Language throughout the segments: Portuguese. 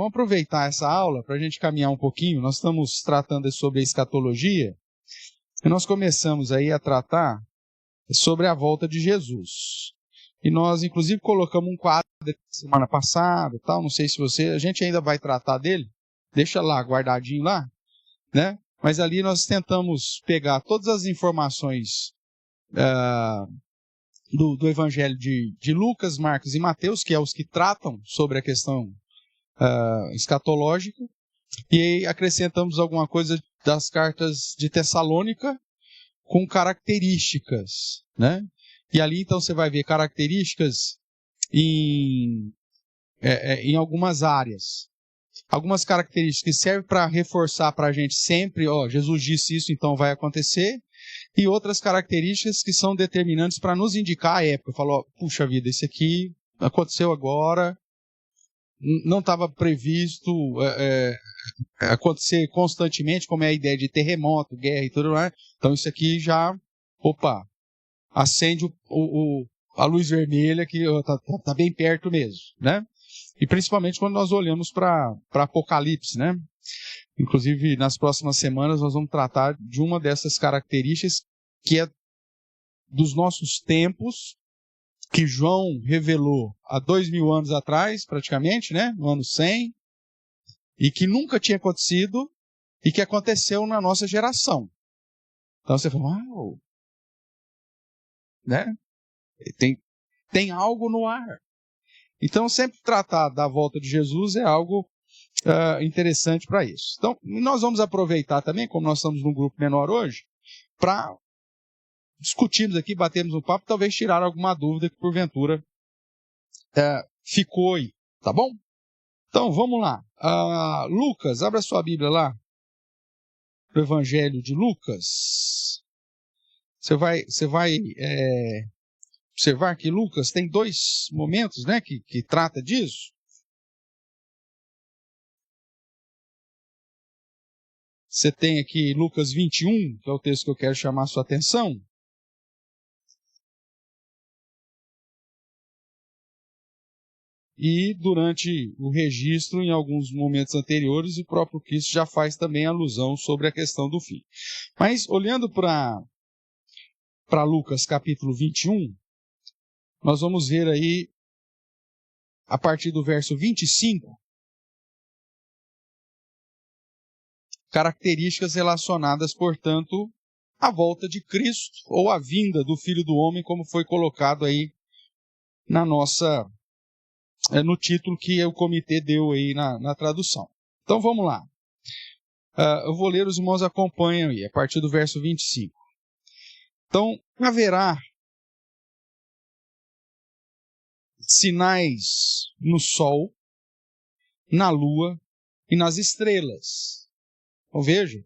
vamos aproveitar essa aula para a gente caminhar um pouquinho. Nós estamos tratando sobre a escatologia e nós começamos aí a tratar sobre a volta de Jesus. E nós, inclusive, colocamos um quadro semana passada, tal, não sei se a gente ainda vai tratar dele, deixa lá, guardadinho lá, né? Mas ali nós tentamos pegar todas as informações do Evangelho de Lucas, Marcos e Mateus, que é os que tratam sobre a questão escatológica, e aí acrescentamos alguma coisa das cartas de Tessalônica com características, né? E ali então você vai ver características em algumas áreas. Algumas características que servem para reforçar para a gente sempre, Jesus disse isso, então vai acontecer, e outras características que são determinantes para nos indicar a época. Falou, puxa vida, isso aqui aconteceu agora, não estava previsto acontecer constantemente, como é a ideia de terremoto, guerra e tudo mais. Então isso aqui já, acende a luz vermelha que está bem perto mesmo, né? E principalmente quando nós olhamos para Apocalipse, né? Inclusive, nas próximas semanas nós vamos tratar de uma dessas características que é dos nossos tempos, que João revelou há 2000 anos atrás, praticamente, né? No ano 100, e que nunca tinha acontecido e que aconteceu na nossa geração. Então você fala, uau! Né? Tem algo no ar. Então, sempre tratar da volta de Jesus é algo interessante para isso. Então, nós vamos aproveitar também, como nós estamos num grupo menor hoje, para discutirmos aqui, batermos um papo, talvez tirar alguma dúvida que porventura ficou aí, tá bom? Então, vamos lá. Lucas, abra sua Bíblia lá, o Evangelho de Lucas. Você vai observar que Lucas tem 2 momentos, né, que trata disso. Você tem aqui Lucas 21, que é o texto que eu quero chamar a sua atenção. E durante o registro, em alguns momentos anteriores, o próprio Cristo já faz também alusão sobre a questão do fim. Mas, olhando para Lucas capítulo 21, nós vamos ver aí, a partir do verso 25, características relacionadas, portanto, à volta de Cristo, ou à vinda do Filho do Homem, como foi colocado aí no título que o comitê deu aí na tradução. Então vamos lá. Eu vou ler, os irmãos acompanham aí, a partir do verso 25. Então, haverá sinais no sol, na lua e nas estrelas. Então veja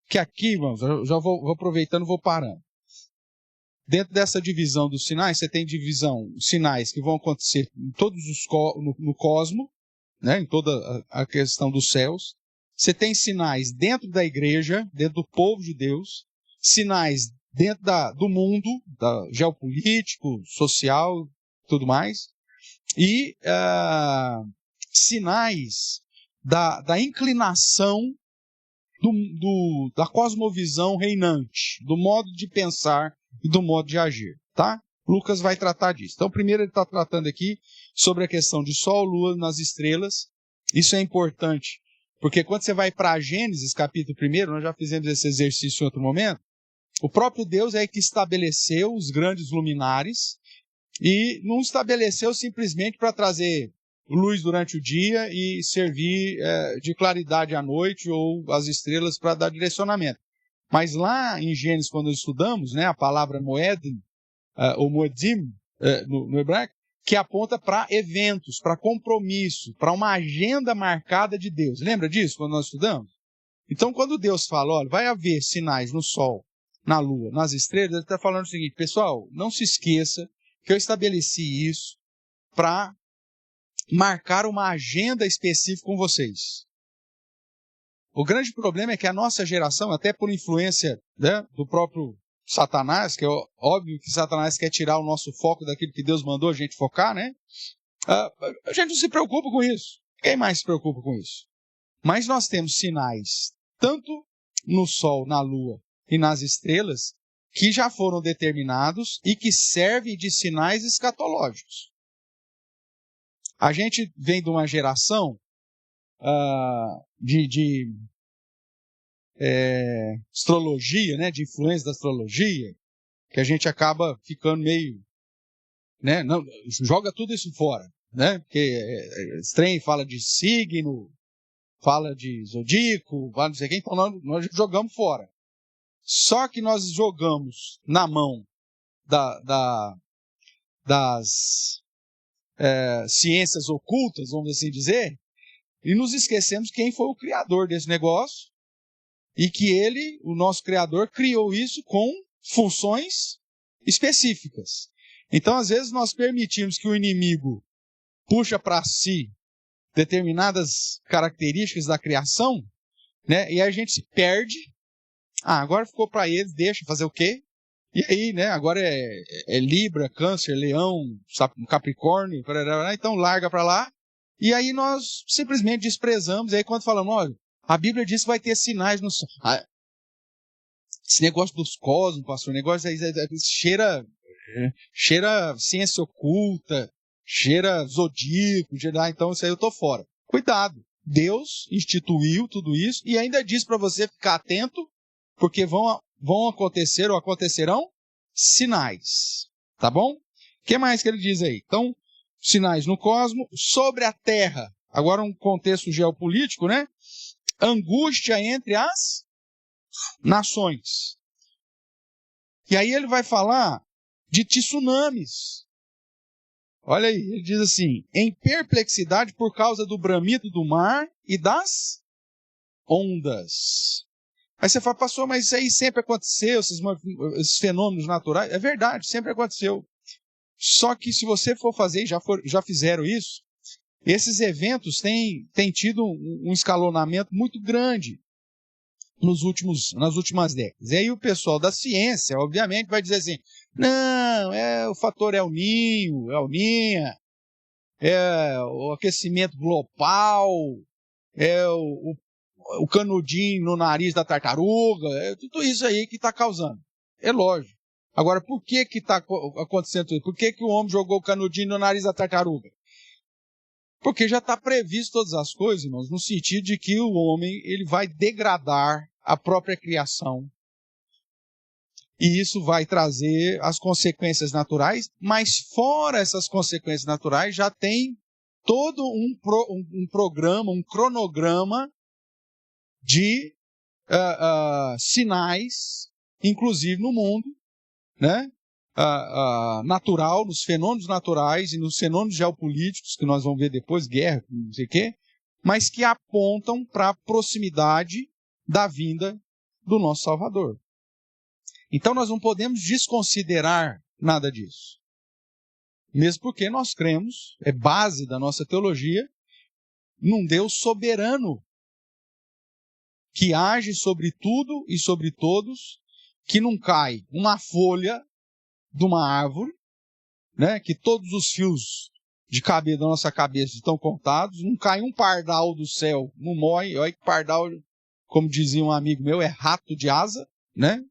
que aqui, irmãos, eu já vou aproveitando e vou parando. Dentro dessa divisão dos sinais, você tem sinais que vão acontecer em todos no cosmo, né, em toda a questão dos céus. Você tem sinais dentro da igreja, dentro do povo de Deus, sinais dentro do mundo, geopolítico, social, tudo mais, e sinais da inclinação da cosmovisão reinante, do modo de pensar e do modo de agir, tá? Lucas vai tratar disso. Então, primeiro ele está tratando aqui sobre a questão de sol, lua nas estrelas. Isso é importante, porque quando você vai para Gênesis, capítulo 1, nós já fizemos esse exercício em outro momento, o próprio Deus é que estabeleceu os grandes luminares e não estabeleceu simplesmente para trazer luz durante o dia e servir de claridade à noite ou as estrelas para dar direcionamento. Mas lá em Gênesis, quando nós estudamos, né, a palavra moedim, ou moedim, no hebraico, que aponta para eventos, para compromisso, para uma agenda marcada de Deus. Lembra disso quando nós estudamos? Então, quando Deus fala, olha, vai haver sinais no sol, na lua, nas estrelas, ele está falando o seguinte, pessoal, não se esqueça que eu estabeleci isso para marcar uma agenda específica com vocês. O grande problema é que a nossa geração, até por influência, né, do próprio Satanás, que é óbvio que Satanás quer tirar o nosso foco daquilo que Deus mandou a gente focar, né? A gente não se preocupa com isso. Quem mais se preocupa com isso? Mas nós temos sinais, tanto no Sol, na Lua e nas estrelas, que já foram determinados e que servem de sinais escatológicos. A gente vem de uma geração de astrologia, né, de influência da astrologia, que a gente acaba ficando meio, né, não, joga tudo isso fora, né, porque trem fala de signo, fala de zodíaco, fala não sei quem, então nós jogamos fora. Só que nós jogamos na mão das ciências ocultas, vamos assim dizer, e nos esquecemos quem foi o criador desse negócio e que ele, o nosso criador, criou isso com funções específicas. Então, às vezes, nós permitimos que o inimigo puxa para si determinadas características da criação, né? E a gente se perde. Agora ficou para eles, deixa fazer o quê? E aí, né? Agora é Libra, Câncer, Leão, Capricórnio, então larga para lá. E aí nós simplesmente desprezamos. E aí quando falamos, olha, a Bíblia diz que vai ter sinais no céu. Esse negócio dos cosmos, pastor, negócio aí cheira ciência oculta, cheira zodíaco, então isso aí eu tô fora. Cuidado, Deus instituiu tudo isso e ainda diz para você ficar atento, porque vão acontecer ou acontecerão sinais, tá bom? O que mais que ele diz aí? Então, sinais no cosmos, sobre a Terra, agora um contexto geopolítico, né? Angústia entre as nações. E aí ele vai falar de tsunamis. Olha aí, ele diz assim, em perplexidade por causa do bramido do mar e das ondas. Aí você fala, pastor, mas isso aí sempre aconteceu, esses fenômenos naturais. É verdade, sempre aconteceu. Só que se você for fazer, já fizeram isso, esses eventos têm tido um escalonamento muito grande nas últimas décadas. E aí o pessoal da ciência, obviamente, vai dizer assim, não, o fator El Ninha, é o aquecimento global, é o canudinho no nariz da tartaruga, é tudo isso aí que está causando. É lógico. Agora, por que está acontecendo isso? Por que o homem jogou o canudinho no nariz da tartaruga? Porque já está previsto todas as coisas, irmãos, no sentido de que o homem ele vai degradar a própria criação. E isso vai trazer as consequências naturais, mas fora essas consequências naturais já tem todo um programa, um cronograma de sinais, inclusive no mundo, né? Natural, nos fenômenos naturais e nos fenômenos geopolíticos, que nós vamos ver depois, guerra, não sei o quê, mas que apontam para a proximidade da vinda do nosso Salvador. Então nós não podemos desconsiderar nada disso. Mesmo porque nós cremos, é base da nossa teologia, num Deus soberano, que age sobre tudo e sobre todos, que não cai uma folha de uma árvore, né, que todos os fios de cabelo da nossa cabeça estão contados, não cai um pardal do céu, não morre, olha que pardal, como dizia um amigo meu, é rato de asa, né,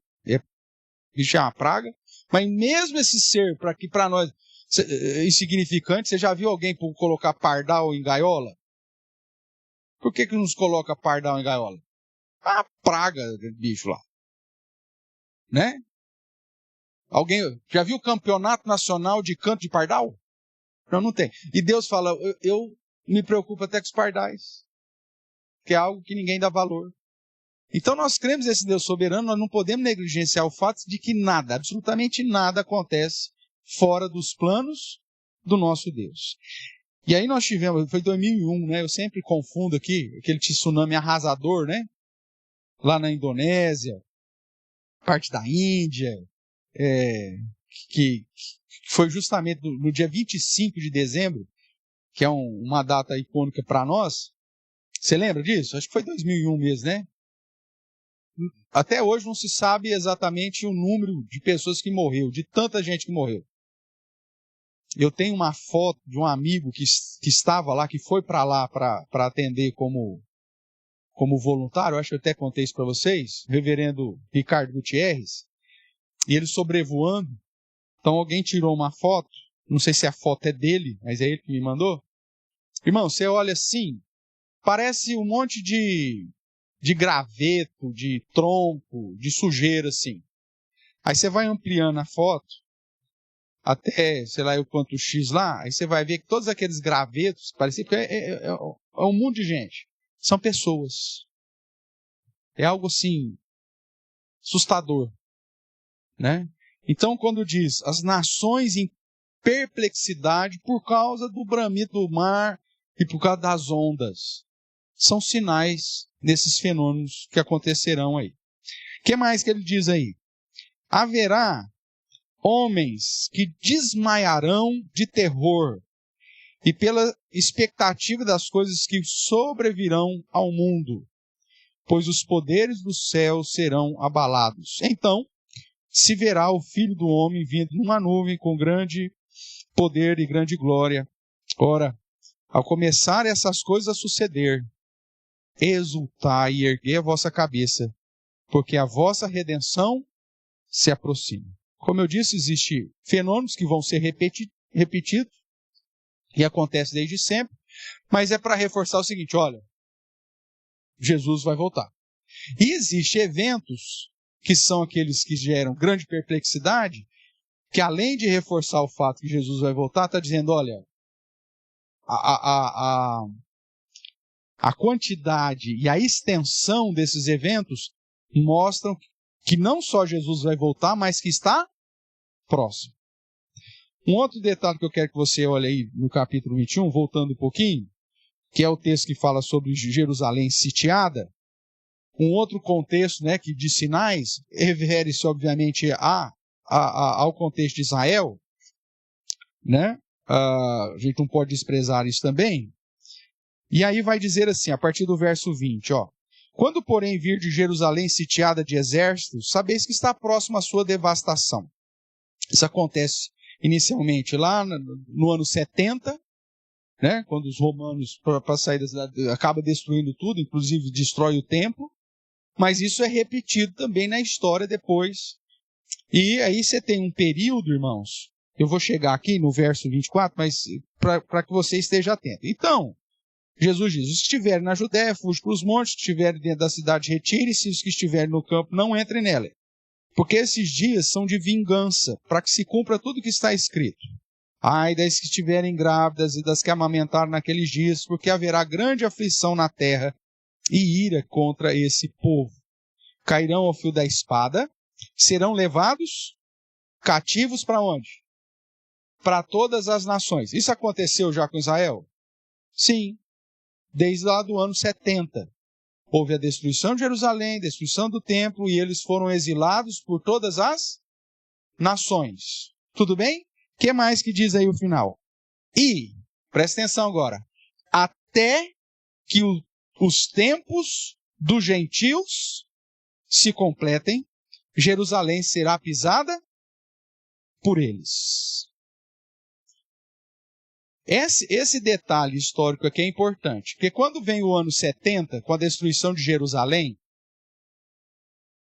bicho é uma praga, mas mesmo esse ser, para nós, insignificante, você já viu alguém colocar pardal em gaiola? Por que nos coloca pardal em gaiola? A praga de bicho lá, né? Alguém já viu o campeonato nacional de canto de pardal? Não tem. E Deus fala, eu me preocupo até com os pardais, que é algo que ninguém dá valor. Então nós cremos nesse Deus soberano, nós não podemos negligenciar o fato de que nada, absolutamente nada acontece fora dos planos do nosso Deus. E aí nós tivemos, foi 2001, né? Eu sempre confundo aqui, aquele tsunami arrasador, né? Lá na Indonésia, parte da Índia, que foi justamente no dia 25 de dezembro, que é uma data icônica para nós. Você lembra disso? Acho que foi 2001 mesmo, né? Até hoje não se sabe exatamente o número de pessoas que morreu, de tanta gente que morreu. eu tenho uma foto de um amigo que estava lá, que foi para lá para atender como voluntário, acho que eu até contei isso para vocês, o reverendo Ricardo Gutierrez, e ele sobrevoando, então alguém tirou uma foto, não sei se a foto é dele, mas é ele que me mandou. Irmão, você olha assim, parece um monte de graveto, de tronco, de sujeira assim. Aí você vai ampliando a foto, até, sei lá, o quanto X lá, aí você vai ver que todos aqueles gravetos, parecia que é um mundo de gente. São pessoas. É algo assim, assustador, né? Então, quando diz as nações em perplexidade por causa do bramido do mar e por causa das ondas, são sinais desses fenômenos que acontecerão aí. O que mais que ele diz aí? Haverá homens que desmaiarão de terror e pela expectativa das coisas que sobrevirão ao mundo, pois os poderes do céu serão abalados. Então, se verá o Filho do Homem vindo numa nuvem com grande poder e grande glória. Ora, ao começar essas coisas a suceder, exultai e erguei a vossa cabeça, porque a vossa redenção se aproxima. Como eu disse, existem fenômenos que vão ser repetidos, e acontece desde sempre, mas é para reforçar o seguinte, olha, Jesus vai voltar. E existem eventos, que são aqueles que geram grande perplexidade, que além de reforçar o fato que Jesus vai voltar, está dizendo, olha, a quantidade e a extensão desses eventos mostram que não só Jesus vai voltar, mas que está próximo. Um outro detalhe que eu quero que você olhe aí no capítulo 21, voltando um pouquinho, que é o texto que fala sobre Jerusalém sitiada. Um outro contexto, né, que de sinais, refere-se obviamente ao contexto de Israel, né? A gente não pode desprezar isso também. E aí vai dizer assim, a partir do verso 20, ó. Quando, porém, vir de Jerusalém sitiada de exércitos, sabeis que está próximo a sua devastação. Isso acontece inicialmente lá no ano 70, né, quando os romanos, para sair da cidade, acabam destruindo tudo, inclusive destrói o templo, mas isso é repetido também na história depois. E aí você tem um período, irmãos, eu vou chegar aqui no verso 24, mas para que você esteja atento. Então, Jesus diz, os que estiverem na Judéia, fuge para os montes, os que estiverem dentro da cidade, retire-se, os que estiverem no campo, não entrem nela. Porque esses dias são de vingança, para que se cumpra tudo o que está escrito. Ai das que estiverem grávidas e das que amamentaram naqueles dias, porque haverá grande aflição na terra e ira contra esse povo. Cairão ao fio da espada, serão levados cativos para onde? Para todas as nações. Isso aconteceu já com Israel? Sim, desde lá do ano 70. Houve a destruição de Jerusalém, destruição do templo, e eles foram exilados por todas as nações. Tudo bem? O que mais que diz aí o final? E, presta atenção agora, até que os tempos dos gentios se completem, Jerusalém será pisada por eles. Esse detalhe histórico aqui é importante, porque quando vem o ano 70, com a destruição de Jerusalém,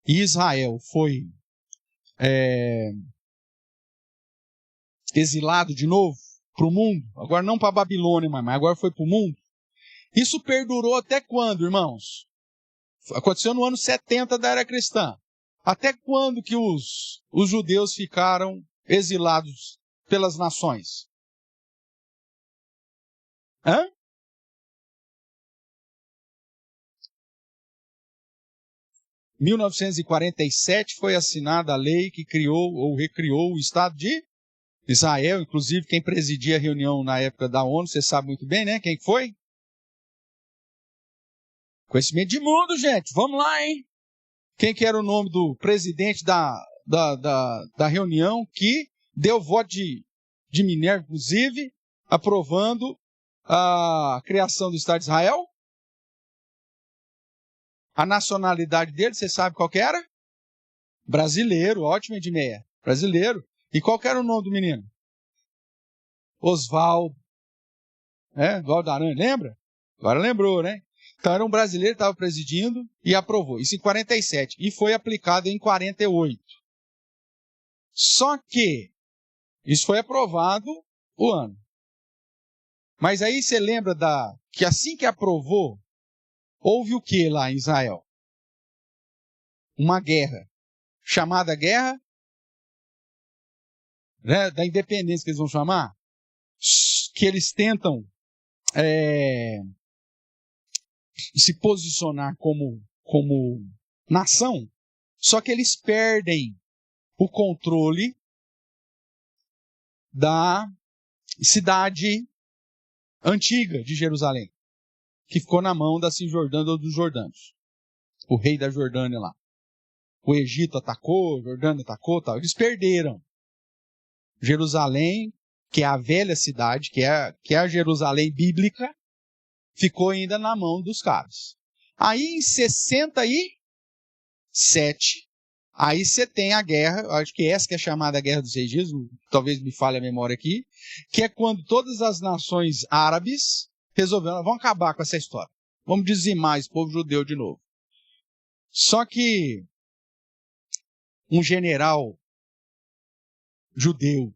e Israel foi exilado de novo para o mundo, agora não para a Babilônia, mas agora foi para o mundo, isso perdurou até quando, irmãos? Aconteceu no ano 70 da era cristã. Até quando que os judeus ficaram exilados pelas nações? 1947 foi assinada a lei que criou ou recriou o Estado de Israel. Inclusive, quem presidia a reunião na época da ONU, você sabe muito bem, né? Quem foi? Conhecimento de mundo, gente. Vamos lá, hein? Quem que era o nome do presidente da reunião que deu voto de Minerva, inclusive, aprovando a criação do Estado de Israel? A nacionalidade dele, você sabe qual que era? Brasileiro, ótimo, Edmeia. Brasileiro. E qual que era o nome do menino? Oswaldo. Oswaldo Aranha, lembra? Agora lembrou, né? Então era um brasileiro que estava presidindo e aprovou. Isso em 47. E foi aplicado em 48. Só que isso foi aprovado o ano. Mas aí você lembra que assim que aprovou, houve o que lá em Israel? Uma guerra. Chamada Guerra, né, da Independência, que eles vão chamar. Que eles tentam se posicionar como nação, só que eles perdem o controle da cidade antiga de Jerusalém, que ficou na mão da Cisjordânia ou dos Jordanos, o rei da Jordânia lá. O Egito atacou, a Jordânia atacou, tal. Eles perderam. Jerusalém, que é a velha cidade, que é a Jerusalém bíblica, ficou ainda na mão dos caras. Aí em 67, aí você tem a guerra, acho que essa que é chamada Guerra dos 6 Dias, talvez me falhe a memória aqui, que é quando todas as nações árabes resolveram, vamos acabar com essa história. Vamos dizimar esse povo judeu de novo. Só que um general judeu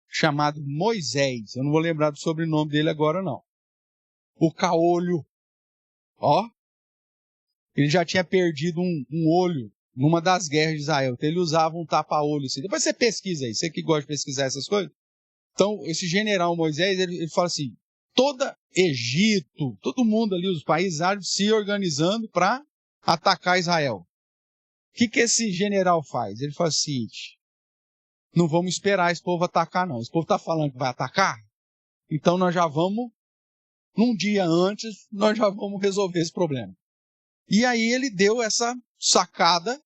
chamado Moisés, eu não vou lembrar do sobrenome dele agora não, o caolho, ele já tinha perdido um olho numa das guerras de Israel, então ele usava um tapa-olho assim. Depois você pesquisa aí, você que gosta de pesquisar essas coisas. Então esse general Moisés, ele fala assim, Egito, todo mundo ali, os países árabes se organizando para atacar Israel. O que esse general faz? Ele fala assim, não vamos esperar esse povo atacar não, esse povo está falando que vai atacar, então nós já vamos, num dia antes, nós já vamos resolver esse problema. E aí ele deu essa sacada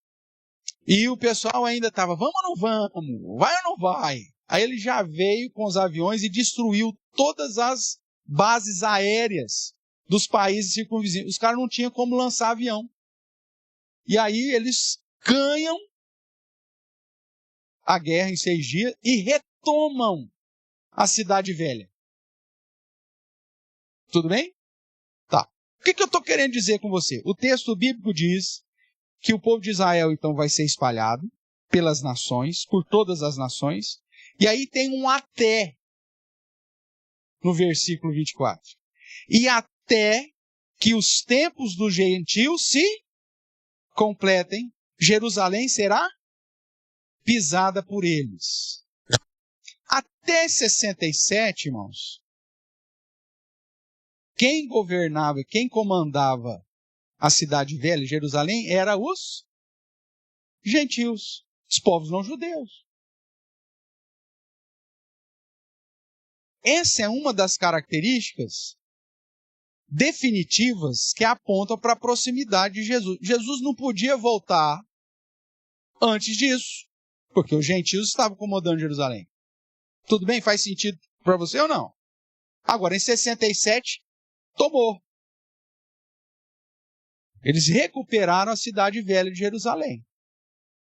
e o pessoal ainda estava, vamos ou não vamos? Vai ou não vai? Aí ele já veio com os aviões e destruiu todas as bases aéreas dos países circunvizinhos. Os caras não tinham como lançar avião. E aí eles ganham a guerra em 6 dias e retomam a cidade velha. Tudo bem? Tá. O que eu estou querendo dizer com você? O texto bíblico diz que o povo de Israel, então, vai ser espalhado pelas nações, por todas as nações, e aí tem um até no versículo 24. E até que os tempos dos gentios se completem, Jerusalém será pisada por eles. Até 67, irmãos, quem governava, quem comandava a cidade velha, Jerusalém, era os gentios, os povos não judeus. Essa é uma das características definitivas que apontam para a proximidade de Jesus. Jesus não podia voltar antes disso, porque os gentios estavam comandando Jerusalém. Tudo bem? Faz sentido para você ou não? Agora, em 67, tomou. Eles recuperaram a cidade velha de Jerusalém.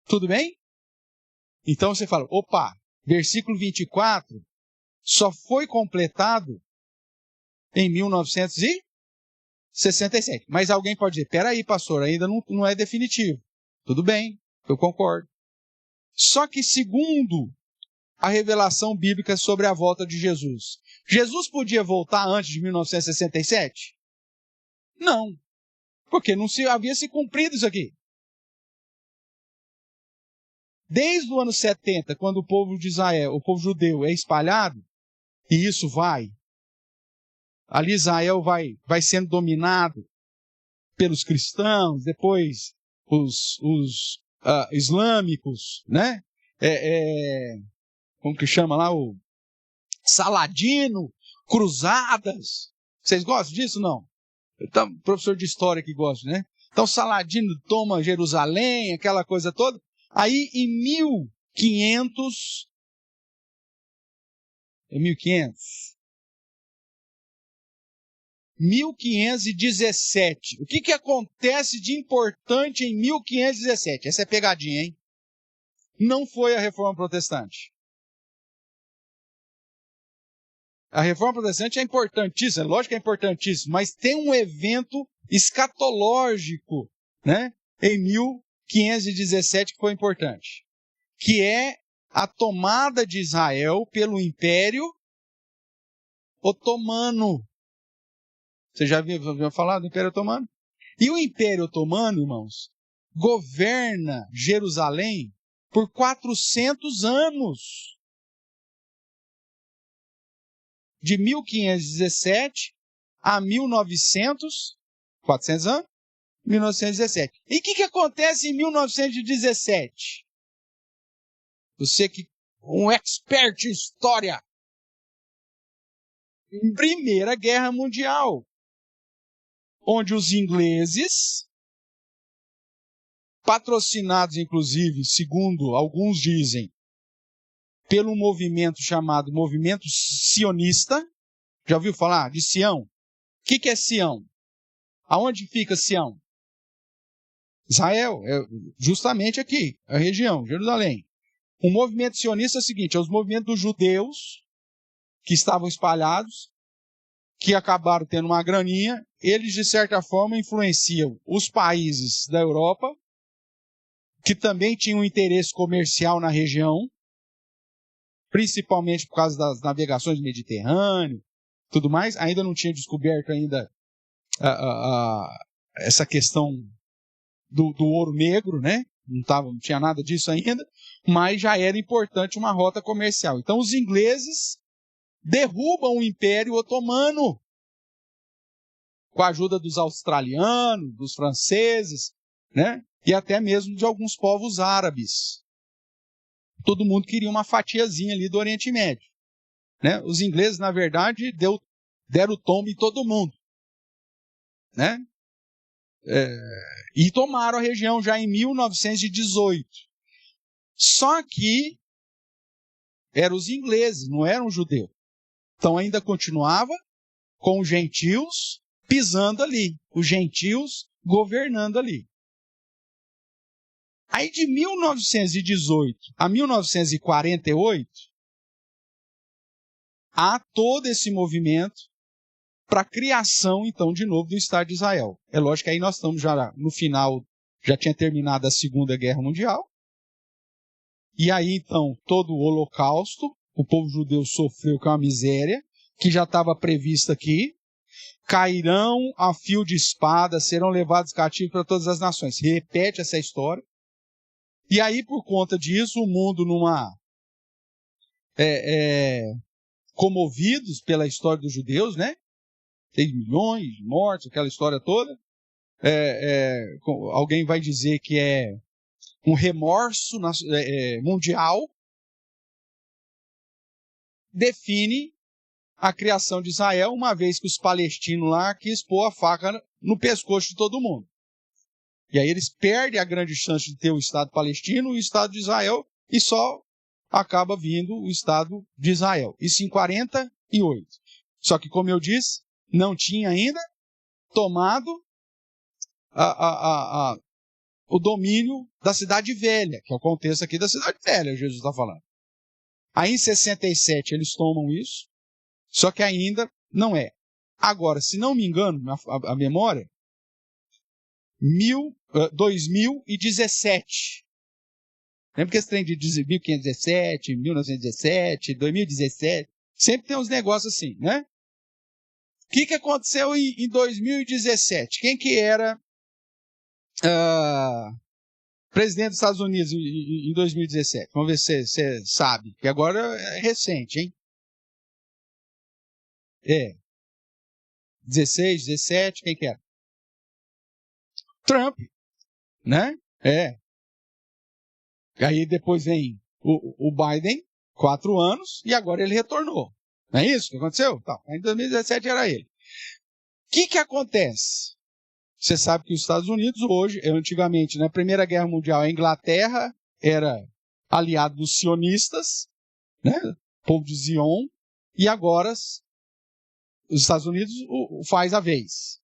Tudo bem? Então você fala, opa, versículo 24 só foi completado em 1967. Mas alguém pode dizer, peraí, pastor, ainda não é definitivo. Tudo bem, eu concordo. Só que segundo a revelação bíblica sobre a volta de Jesus, Jesus podia voltar antes de 1967? Não, porque não havia se cumprido isso aqui. Desde o ano 70, quando o povo de Israel, o povo judeu é espalhado, e isso ali Israel vai sendo dominado pelos cristãos, depois os islâmicos, né? Como que chama lá? O Saladino, cruzadas. Vocês gostam disso, não? Então, professor de história que gosta, né? Então Saladino toma Jerusalém, aquela coisa toda. Aí em 1517. O que acontece de importante em 1517? Essa é pegadinha, hein? Não foi a Reforma Protestante. A reforma protestante é importantíssima, é lógico que é importantíssima, mas tem um evento escatológico, né, em 1517 que foi importante, que é a tomada de Israel pelo Império Otomano. Você já viu falar do Império Otomano? E o Império Otomano, irmãos, governa Jerusalém por 400 anos. De 1517 a 1900, 400 anos, 1917. E o que acontece em 1917? Você que um expert em história. Primeira Guerra Mundial, onde os ingleses, patrocinados inclusive, segundo alguns dizem, pelo movimento chamado Movimento Sionista. Já ouviu falar de Sião? O que é Sião? Aonde fica Sião? Israel, é justamente aqui, a região, Jerusalém. O movimento sionista é o seguinte, é os movimentos dos judeus que estavam espalhados, que acabaram tendo uma graninha, eles de certa forma influenciam os países da Europa, que também tinham interesse comercial na região, principalmente por causa das navegações do Mediterrâneo, tudo mais. Ainda não tinha descoberto ainda essa questão do ouro negro, né? Não tinha nada disso ainda, mas já era importante uma rota comercial. Então os ingleses derrubam o Império Otomano com a ajuda dos australianos, dos franceses, né? E até mesmo de alguns povos árabes. Todo mundo queria uma fatiazinha ali do Oriente Médio, né? Os ingleses, na verdade, deram o tombo em todo mundo, né? E tomaram a região já em 1918. Só que eram os ingleses, não eram os judeus. Então ainda continuava com os gentios pisando ali, os gentios governando ali. Aí de 1918 a 1948, há todo esse movimento para a criação, então, de novo, do Estado de Israel. É lógico que aí nós estamos já no final, já tinha terminado a Segunda Guerra Mundial. E aí, então, todo o Holocausto, o povo judeu sofreu com a miséria, que já estava prevista aqui. Cairão a fio de espada, serão levados cativos para todas as nações. Repete essa história. E aí, por conta disso, o mundo comovidos pela história dos judeus, né? Tem milhões de mortos, aquela história toda. Alguém vai dizer que é um remorso mundial. Define a criação de Israel, uma vez que os palestinos lá quis pôr a faca no pescoço de todo mundo. E aí eles perdem a grande chance de ter o Estado palestino e o Estado de Israel, e só acaba vindo o Estado de Israel. Isso em 48. Só que, como eu disse, não tinha ainda tomado o domínio da Cidade Velha, que é o contexto aqui da Cidade Velha, Jesus está falando. Aí em 67 eles tomam isso, só que ainda não é. Agora, se não me engano, a memória, 2017. Lembra que esse trem de 1517, 1917, 2017, sempre tem uns negócios assim, né? O que aconteceu em 2017? Quem que era presidente dos Estados Unidos em 2017? Vamos ver se você sabe, que agora é recente, hein? 16, 17, quem que era? Trump, né? Aí depois vem o Biden, 4 anos, e agora ele retornou. Não é isso que aconteceu? Tá. Em 2017 era ele. O que acontece? Você sabe que os Estados Unidos hoje, antigamente, na Primeira Guerra Mundial, a Inglaterra era aliado dos sionistas, né? Povo de Zion, e agora os Estados Unidos faz a vez.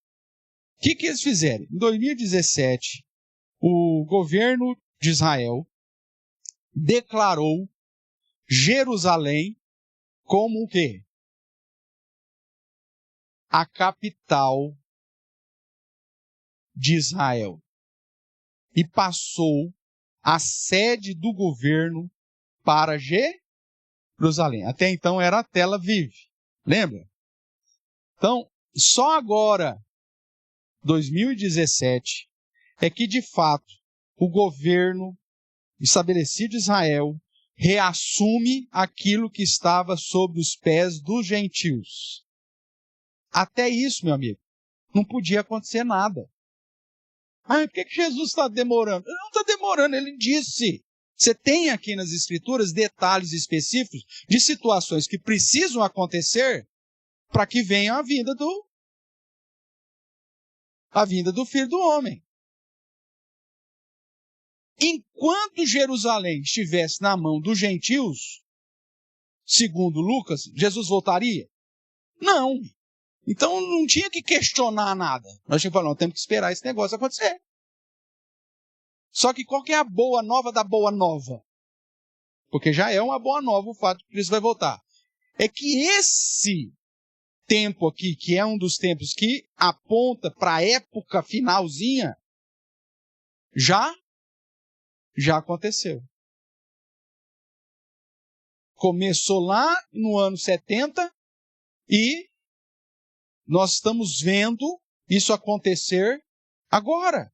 O que eles fizeram? Em 2017, o governo de Israel declarou Jerusalém como o quê? a capital de Israel e passou a sede do governo para Jerusalém. Até então era Tel Aviv, lembra? Então, só agora, 2017, é que de fato o governo estabelecido de Israel reassume aquilo que estava sobre os pés dos gentios. Até isso, meu amigo, não podia acontecer nada. Por que Jesus está demorando? Não está demorando, ele disse. Você tem aqui nas Escrituras detalhes específicos de situações que precisam acontecer para que venha a vinda do Filho do Homem. Enquanto Jerusalém estivesse na mão dos gentios, segundo Lucas, Jesus voltaria? Não. Então não tinha que questionar nada. Nós tínhamos que falar, não, temos que esperar esse negócio acontecer. Só que qual que é a boa nova da boa nova? Porque já é uma boa nova o fato de que Cristo vai voltar. É que esse tempo aqui, que é um dos tempos que aponta para a época finalzinha, já aconteceu. Começou lá no ano 70 e nós estamos vendo isso acontecer agora.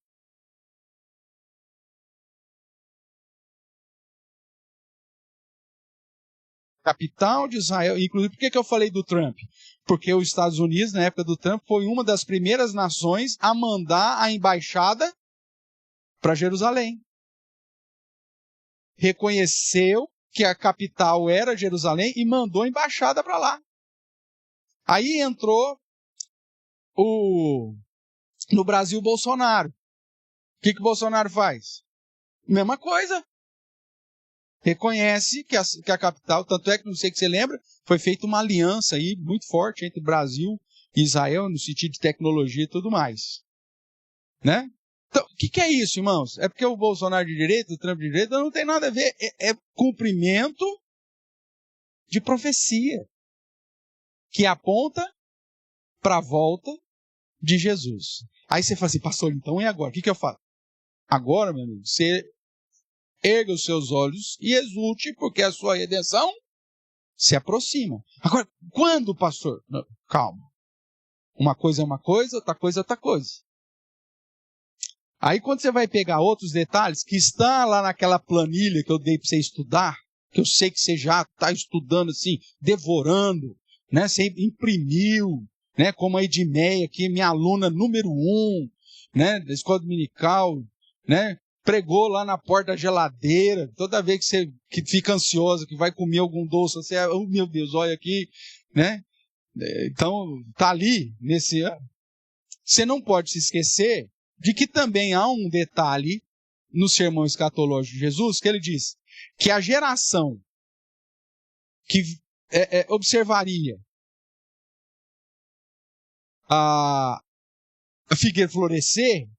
Capital de Israel, inclusive, por que eu falei do Trump? Porque os Estados Unidos, na época do Trump, foi uma das primeiras nações a mandar a embaixada para Jerusalém. Reconheceu que a capital era Jerusalém e mandou a embaixada para lá. Aí entrou no Brasil, Bolsonaro. O que o Bolsonaro faz? Mesma coisa. Reconhece que a capital, tanto é que, não sei se você lembra, foi feita uma aliança aí muito forte entre Brasil e Israel, no sentido de tecnologia e tudo mais. Né? Então, o que é isso, irmãos? É porque o Bolsonaro de direita, o Trump de direita, não tem nada a ver. É cumprimento de profecia que aponta para a volta de Jesus. Aí você fala assim, pastor, então e agora? O que eu faço? Agora, meu amigo, você erga os seus olhos e exulte, porque a sua redenção se aproxima. Agora, quando, pastor? Não, calma. Uma coisa é uma coisa, outra coisa é outra coisa. Aí quando você vai pegar outros detalhes, que está lá naquela planilha que eu dei para você estudar, que eu sei que você já está estudando assim, devorando, né? Você imprimiu, né? Como a Edmeia aqui, minha aluna número 1, né? Da escola dominical, né? Pregou lá na porta da geladeira, toda vez que fica ansiosa, que vai comer algum doce, você, oh meu Deus, olha aqui, né? Então, tá ali, nesse ano. Você não pode se esquecer de que também há um detalhe no sermão escatológico de Jesus, que ele diz que a geração que observaria a figueira florescer,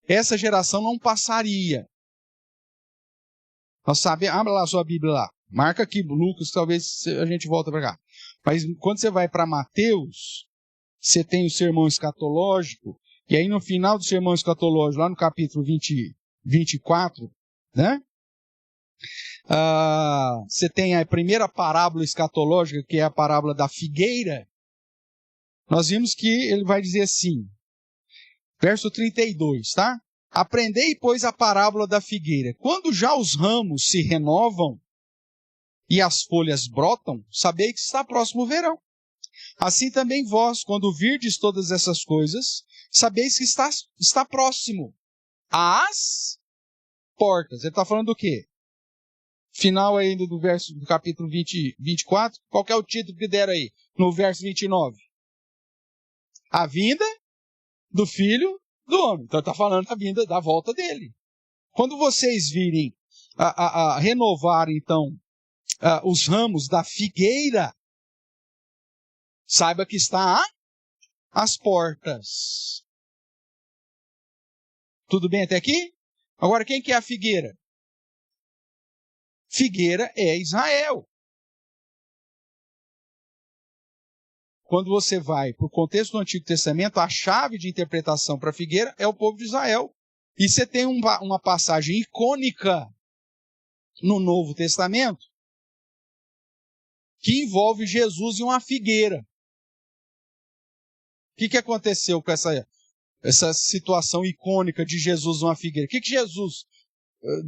essa geração não passaria. Nós sabemos, abra lá a sua Bíblia lá, marca aqui, Lucas, talvez a gente volta para cá. Mas quando você vai para Mateus, você tem o sermão escatológico, e aí no final do sermão escatológico, lá no capítulo 24, né? Você tem a primeira parábola escatológica, que é a parábola da figueira. Nós vimos que ele vai dizer assim, verso 32, tá? Aprendei, pois, a parábola da figueira. Quando já os ramos se renovam e as folhas brotam, sabei que está próximo o verão. Assim também vós, quando virdes todas essas coisas, sabeis que está próximo às portas. Ele está falando do quê? Final ainda do capítulo 24. Qual que é o título que deram aí? No verso 29. A vinda do Filho do Homem. Então está falando da vinda, da volta dele. Quando vocês virem a renovar, então, os ramos da figueira, saiba que está às portas. Tudo bem até aqui? Agora, quem que é a figueira? Figueira é Israel. quando você vai para o contexto do Antigo Testamento, a chave de interpretação para a figueira é o povo de Israel. E você tem uma passagem icônica no Novo Testamento que envolve Jesus e uma figueira. O que aconteceu com essa situação icônica de Jesus numa figueira? O que Jesus,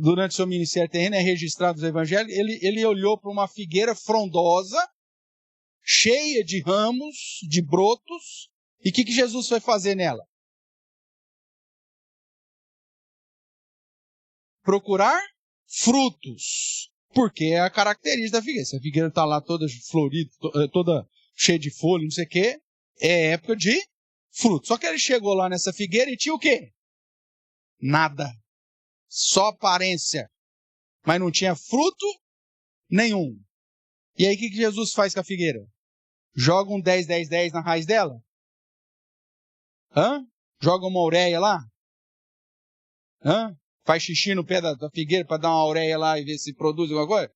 durante seu ministério terreno, é registrado nos evangelhos? Ele olhou para uma figueira frondosa, cheia de ramos, de brotos, e o que Jesus foi fazer nela? Procurar frutos, porque é a característica da figueira. Se a figueira está lá toda florida, toda cheia de folha, não sei o quê, é época de frutos. Só que ele chegou lá nessa figueira e tinha o quê? Nada. Só aparência. Mas não tinha fruto nenhum. E aí o que Jesus faz com a figueira? Joga um 10, 10, 10 na raiz dela? Joga uma ureia lá? Faz xixi no pé da figueira para dar uma ureia lá e ver se produz alguma coisa?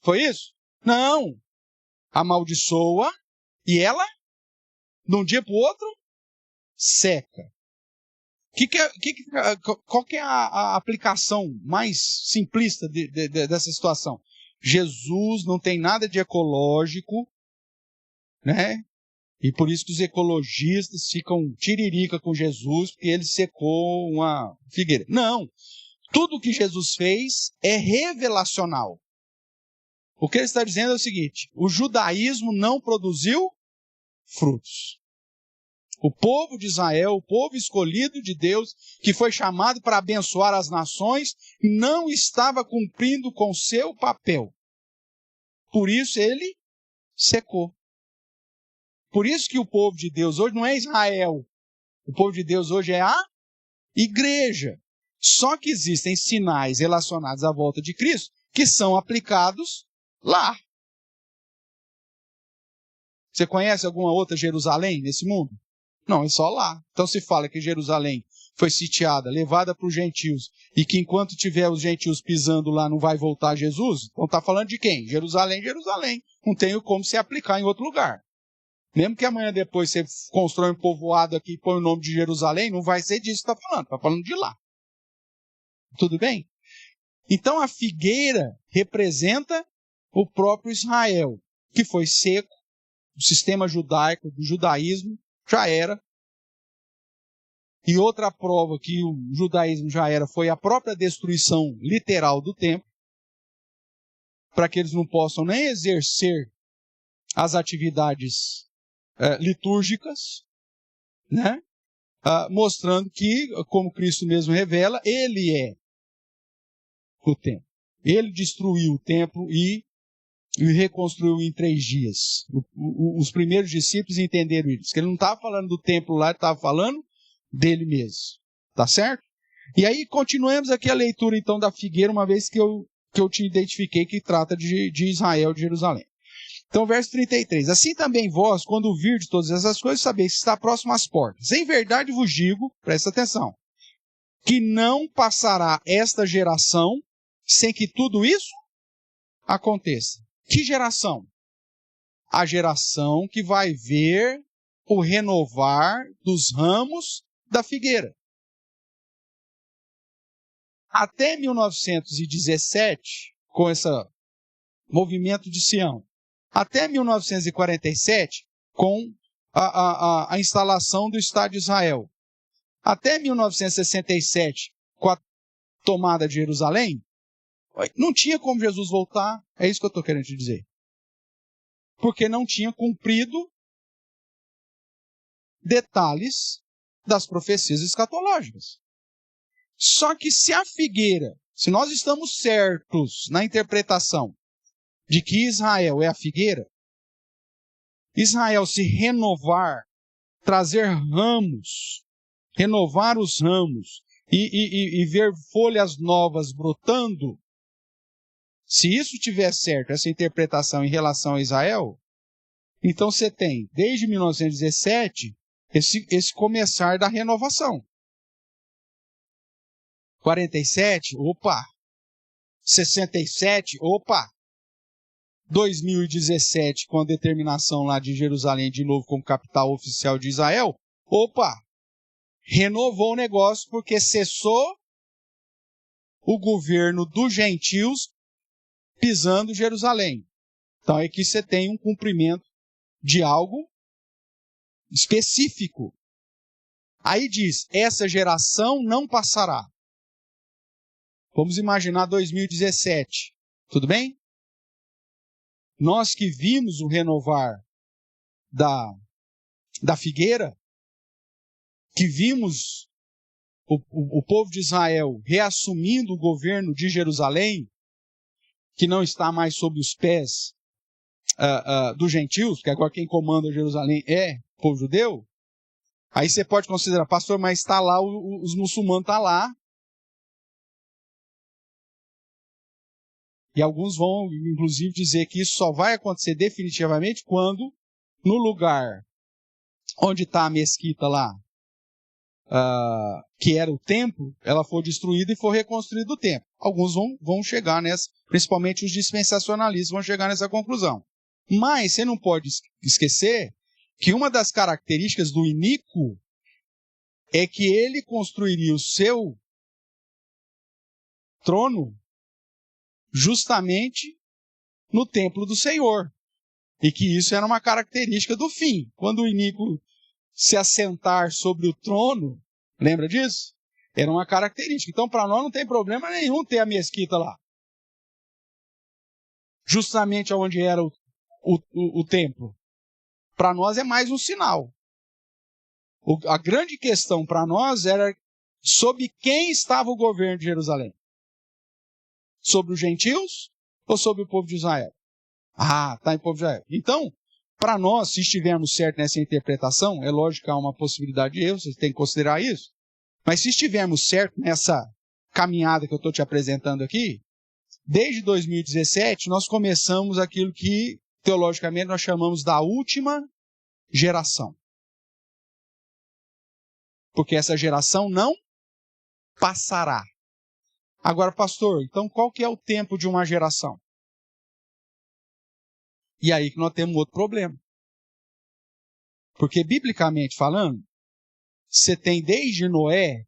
Foi isso? Não. Amaldiçoa e ela, de um dia para o outro, seca. Qual que é a aplicação mais simplista dessa situação? Jesus não tem nada de ecológico, né? E por isso que os ecologistas ficam tiririca com Jesus, porque ele secou uma figueira. Não. Tudo que Jesus fez é revelacional. O que ele está dizendo é o seguinte: o judaísmo não produziu frutos. O povo de Israel, o povo escolhido de Deus, que foi chamado para abençoar as nações, não estava cumprindo com seu papel. Por isso ele secou. Por isso que o povo de Deus hoje não é Israel. O povo de Deus hoje é a igreja. Só que existem sinais relacionados à volta de Cristo que são aplicados lá. Você conhece alguma outra Jerusalém nesse mundo? Não, é só lá. Então se fala que Jerusalém foi sitiada, levada para os gentios, e que enquanto tiver os gentios pisando lá não vai voltar Jesus, então está falando de quem? Jerusalém, Jerusalém. Não tem como se aplicar em outro lugar. Mesmo que amanhã depois você constrói um povoado aqui e põe o nome de Jerusalém, não vai ser disso que está falando de lá. Tudo bem? Então a figueira representa o próprio Israel, que foi seco, o sistema judaico, do judaísmo, já era. E outra prova que o judaísmo já era foi a própria destruição literal do templo, para que eles não possam nem exercer as atividades litúrgicas, né? Mostrando que, como Cristo mesmo revela, ele é o templo. Ele destruiu o templo e reconstruiu em 3 dias. Os primeiros discípulos entenderam isso, que ele não estava falando do templo lá, ele estava falando dele mesmo. Tá certo? E aí continuemos aqui a leitura então da figueira, uma vez que eu te identifiquei que trata de Israel, de Jerusalém. Então, verso 33. Assim também vós, quando virdes todas essas coisas, sabeis que está próximo às portas. Em verdade vos digo, presta atenção, que não passará esta geração sem que tudo isso aconteça. Que geração? A geração que vai ver o renovar dos ramos da figueira. Até 1917, com esse movimento de Sião, até 1947, com a instalação do Estado de Israel, até 1967, com a tomada de Jerusalém, não tinha como Jesus voltar. É isso que eu estou querendo te dizer. Porque não tinha cumprido detalhes das profecias escatológicas. Só que se a figueira, se nós estamos certos na interpretação de que Israel é a figueira, Israel se renovar, trazer ramos, renovar os ramos e ver folhas novas brotando, se isso tiver certo, essa interpretação em relação a Israel, então você tem, desde 1917, esse começar da renovação. 47, opa. 67, opa. 2017, com a determinação lá de Jerusalém de novo como capital oficial de Israel, opa, renovou o negócio porque cessou o governo dos gentios pisando Jerusalém. Então aqui você tem um cumprimento de algo específico. Aí diz, essa geração não passará. Vamos imaginar 2017, tudo bem? Nós que vimos o renovar da figueira, que vimos o povo de Israel reassumindo o governo de Jerusalém, que não está mais sob os pés dos gentios, porque agora quem comanda Jerusalém é o povo judeu. Aí você pode considerar, pastor, mas está lá, os muçulmanos estão lá. E alguns vão, inclusive, dizer que isso só vai acontecer definitivamente quando, no lugar onde está a mesquita lá, que era o templo, ela for destruída e for reconstruído o templo. Alguns vão chegar nessa, principalmente os dispensacionalistas vão chegar nessa conclusão. Mas você não pode esquecer que uma das características do iníquo é que ele construiria o seu trono justamente no templo do Senhor. E que isso era uma característica do fim. Quando o iníquo se assentar sobre o trono, lembra disso? Era uma característica. Então, para nós não tem problema nenhum ter a mesquita lá. Justamente onde era o templo. Para nós é mais um sinal. A grande questão para nós era sobre quem estava o governo de Jerusalém. Sobre os gentios ou sobre o povo de Israel? Ah, está em povo de Israel. Então, para nós, se estivermos certos nessa interpretação, é lógico que há uma possibilidade de erro, vocês têm que considerar isso. Mas se estivermos certos nessa caminhada que eu estou te apresentando aqui, desde 2017 nós começamos aquilo que teologicamente nós chamamos da última geração. Porque essa geração não passará. Agora, pastor, então qual que é o tempo de uma geração? E aí que nós temos outro problema. Porque, biblicamente falando, você tem desde Noé,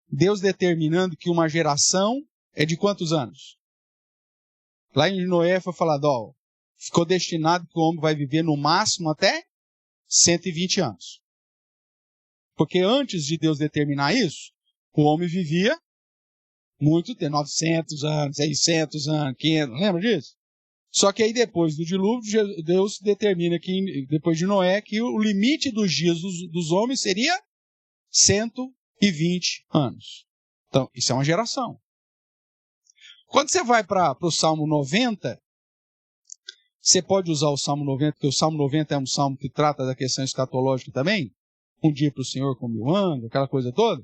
Deus determinando que uma geração é de quantos anos? Lá em Noé foi falado, ó, ficou destinado que o homem vai viver no máximo até 120 anos. Porque antes de Deus determinar isso, o homem vivia muito tempo, 900 anos, 600 anos, 500, lembra disso? Só que aí depois do dilúvio, Deus determina que, depois de Noé, que o limite dos dias dos homens seria 120 anos. Então, isso é uma geração. Quando você vai para o Salmo 90, você pode usar o Salmo 90, porque o Salmo 90 é um salmo que trata da questão escatológica também. Um dia para o Senhor com 1000 anos, aquela coisa toda.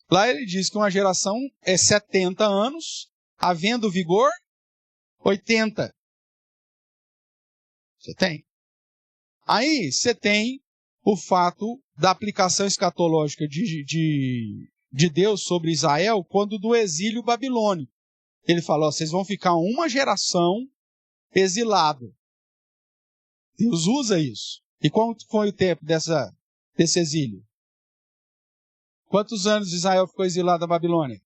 Lá ele diz que uma geração é 70 anos, havendo vigor 80. Você tem. Aí você tem o fato da aplicação escatológica de Deus sobre Israel quando do exílio babilônico. Ele falou, vocês vão ficar uma geração exilado. Deus usa isso. E quanto foi o tempo desse exílio? Quantos anos Israel ficou exilado da Babilônia?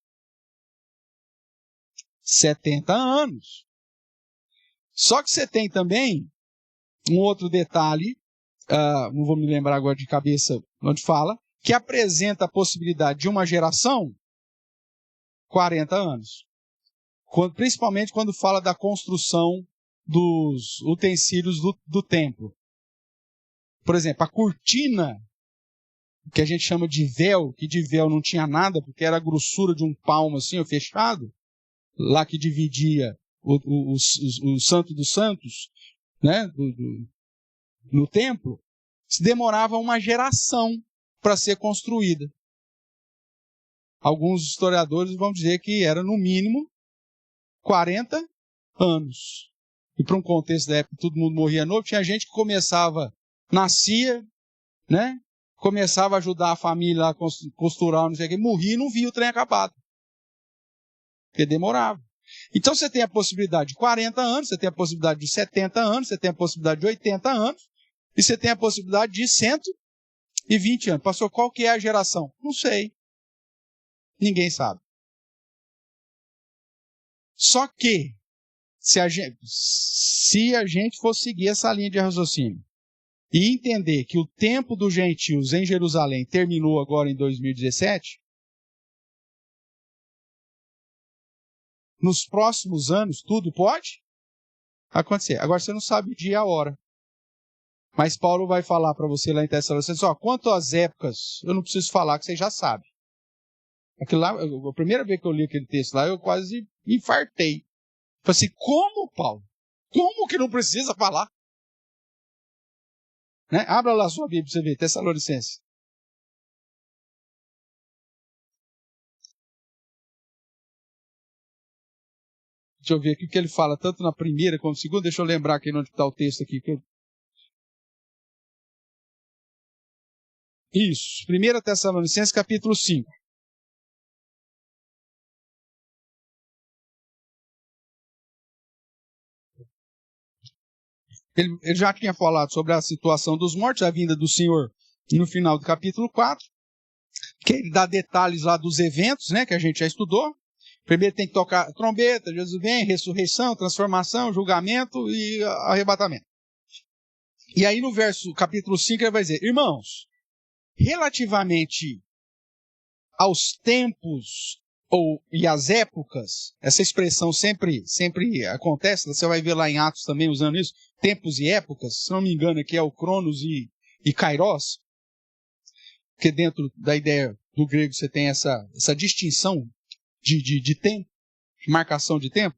70 anos. Só que você tem também um outro detalhe, não vou me lembrar agora de cabeça onde fala, que apresenta a possibilidade de uma geração 40 anos. Principalmente quando fala da construção dos utensílios do templo. Por exemplo, a cortina, que a gente chama de véu, que de véu não tinha nada, porque era a grossura de um palmo assim, fechado, lá que dividia o Santo dos Santos, né, no templo, se demorava uma geração para ser construída. Alguns historiadores vão dizer que era no mínimo 40 anos. E para um contexto da época, todo mundo morria novo, tinha gente que nascia, né? Começava a ajudar a família a costurar, não sei o que, morria e não via o trem acabado. Porque demorava. Então você tem a possibilidade de 40 anos, você tem a possibilidade de 70 anos, você tem a possibilidade de 80 anos, e você tem a possibilidade de 120 anos. Pastor, qual que é a geração? Não sei. Ninguém sabe. Só que, se a gente for seguir essa linha de raciocínio e entender que o tempo dos gentios em Jerusalém terminou agora em 2017, nos próximos anos tudo pode acontecer. Agora você não sabe o dia e a hora. Mas Paulo vai falar para você lá em Tessalonicenses, quanto às épocas, eu não preciso falar, que você já sabe. Aquilo lá, a primeira vez que eu li aquele texto lá, eu quase me infartei. Falei assim, como, Paulo? Como que não precisa falar? Né? Abra lá a sua Bíblia para você ver, Tessalonicenses. Deixa eu ver aqui o que ele fala, tanto na primeira como na segunda. Deixa eu lembrar aqui onde está o texto aqui. Isso, 1 Tessalonicenses, capítulo 5. Ele já tinha falado sobre a situação dos mortos, a vinda do Senhor no final do capítulo 4, que ele dá detalhes lá dos eventos, né, que a gente já estudou. Primeiro tem que tocar trombeta, Jesus vem, ressurreição, transformação, julgamento e arrebatamento. E aí no capítulo 5 ele vai dizer, irmãos, relativamente aos tempos e às épocas, essa expressão sempre acontece, você vai ver lá em Atos também usando isso, tempos e épocas, se não me engano aqui é o Cronos e Kairos, porque dentro da ideia do grego você tem essa distinção de tempo, de marcação de tempo.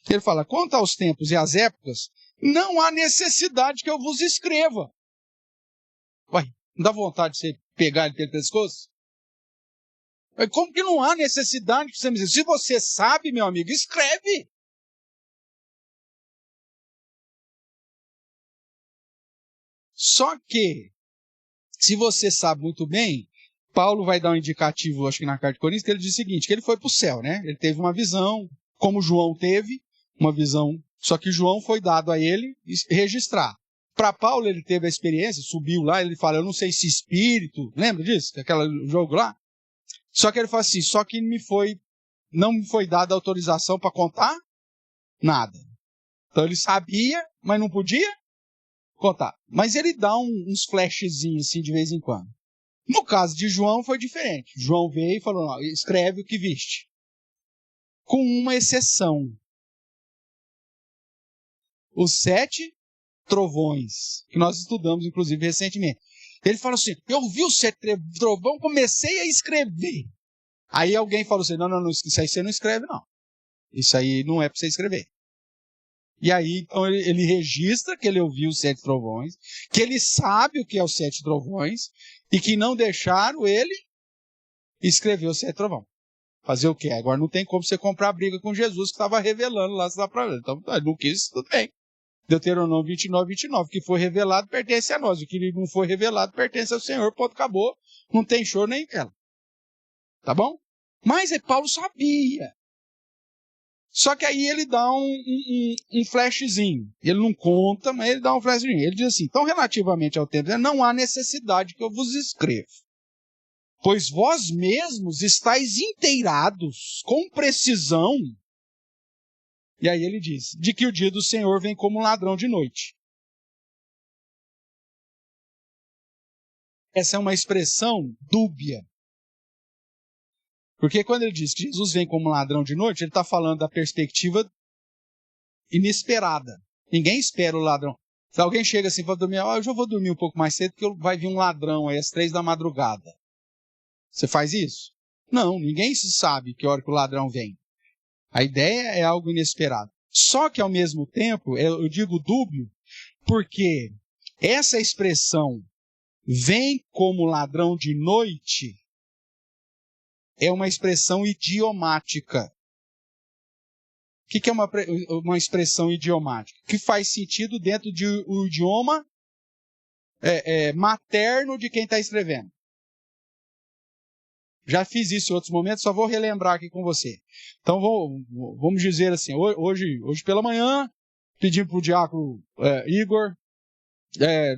Ele fala, quanto aos tempos e às épocas, não há necessidade que eu vos escreva. Uai, não dá vontade de você pegar ele pelo pescoço? Como que não há necessidade que você me diga? Se você sabe, meu amigo, escreve. Só que, se você sabe muito bem, Paulo vai dar um indicativo, acho que na carta de Coríntios, que ele diz o seguinte, que ele foi para o céu, né? Ele teve uma visão, como João teve, uma visão, só que João foi dado a ele registrar. Para Paulo, ele teve a experiência, subiu lá, ele fala, eu não sei se espírito, lembra disso? Aquele jogo lá? Só que ele fala assim, só que não me foi dada autorização para contar nada. Então ele sabia, mas não podia contar. Mas ele dá uns flashzinhos assim de vez em quando. No caso de João foi diferente. João veio e falou, não, escreve o que viste. Com uma exceção. Os 7 trovões, que nós estudamos inclusive recentemente. Ele falou assim, eu vi os 7 trovões, comecei a escrever. Aí alguém falou assim, não, isso aí você não escreve não. Isso aí não é para você escrever. E aí, então, ele registra que ele ouviu os 7 trovões, que ele sabe o que é os 7 trovões, e que não deixaram ele escrever os 7 trovões. Fazer o quê? Agora não tem como você comprar briga com Jesus, que estava revelando lá, então não quis, tudo bem. Deuteronômio 29, que foi revelado pertence a nós, o que não foi revelado pertence ao Senhor, ponto, acabou, não tem choro nem vela. Tá bom? Mas Paulo sabia. Só que aí ele dá um flashzinho. Ele não conta, mas ele dá um flashzinho. Ele diz assim, então relativamente ao tempo, não há necessidade que eu vos escreva. Pois vós mesmos estáis inteirados com precisão. E aí ele diz, de que o dia do Senhor vem como um ladrão de noite. Essa é uma expressão dúbia. Porque quando ele diz que Jesus vem como um ladrão de noite, ele está falando da perspectiva inesperada. Ninguém espera o ladrão. Se alguém chega assim para dormir, eu já vou dormir um pouco mais cedo porque vai vir um ladrão aí às 3 da madrugada. Você faz isso? Não, ninguém sabe que hora que o ladrão vem. A ideia é algo inesperado. Só que ao mesmo tempo, eu digo dúbio, porque essa expressão vem como ladrão de noite é uma expressão idiomática. O que é uma expressão idiomática? Que faz sentido dentro do idioma materno de quem está escrevendo. Já fiz isso em outros momentos, só vou relembrar aqui com você. Então, vamos dizer assim, hoje pela manhã, pedimos para o diácono Igor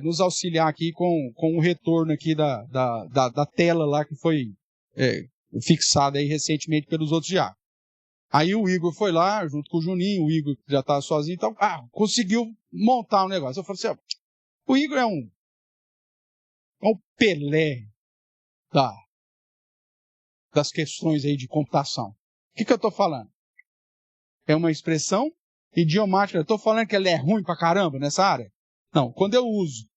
nos auxiliar aqui com o retorno aqui da tela lá que foi fixada aí recentemente pelos outros diáconos. Aí o Igor foi lá, junto com o Juninho, o Igor já estava sozinho, então, conseguiu montar um negócio. Eu falei assim, o Igor é um Pelé das questões aí de computação. O que eu estou falando? É uma expressão idiomática. Eu estou falando que ele é ruim pra caramba nessa área? Não, quando eu uso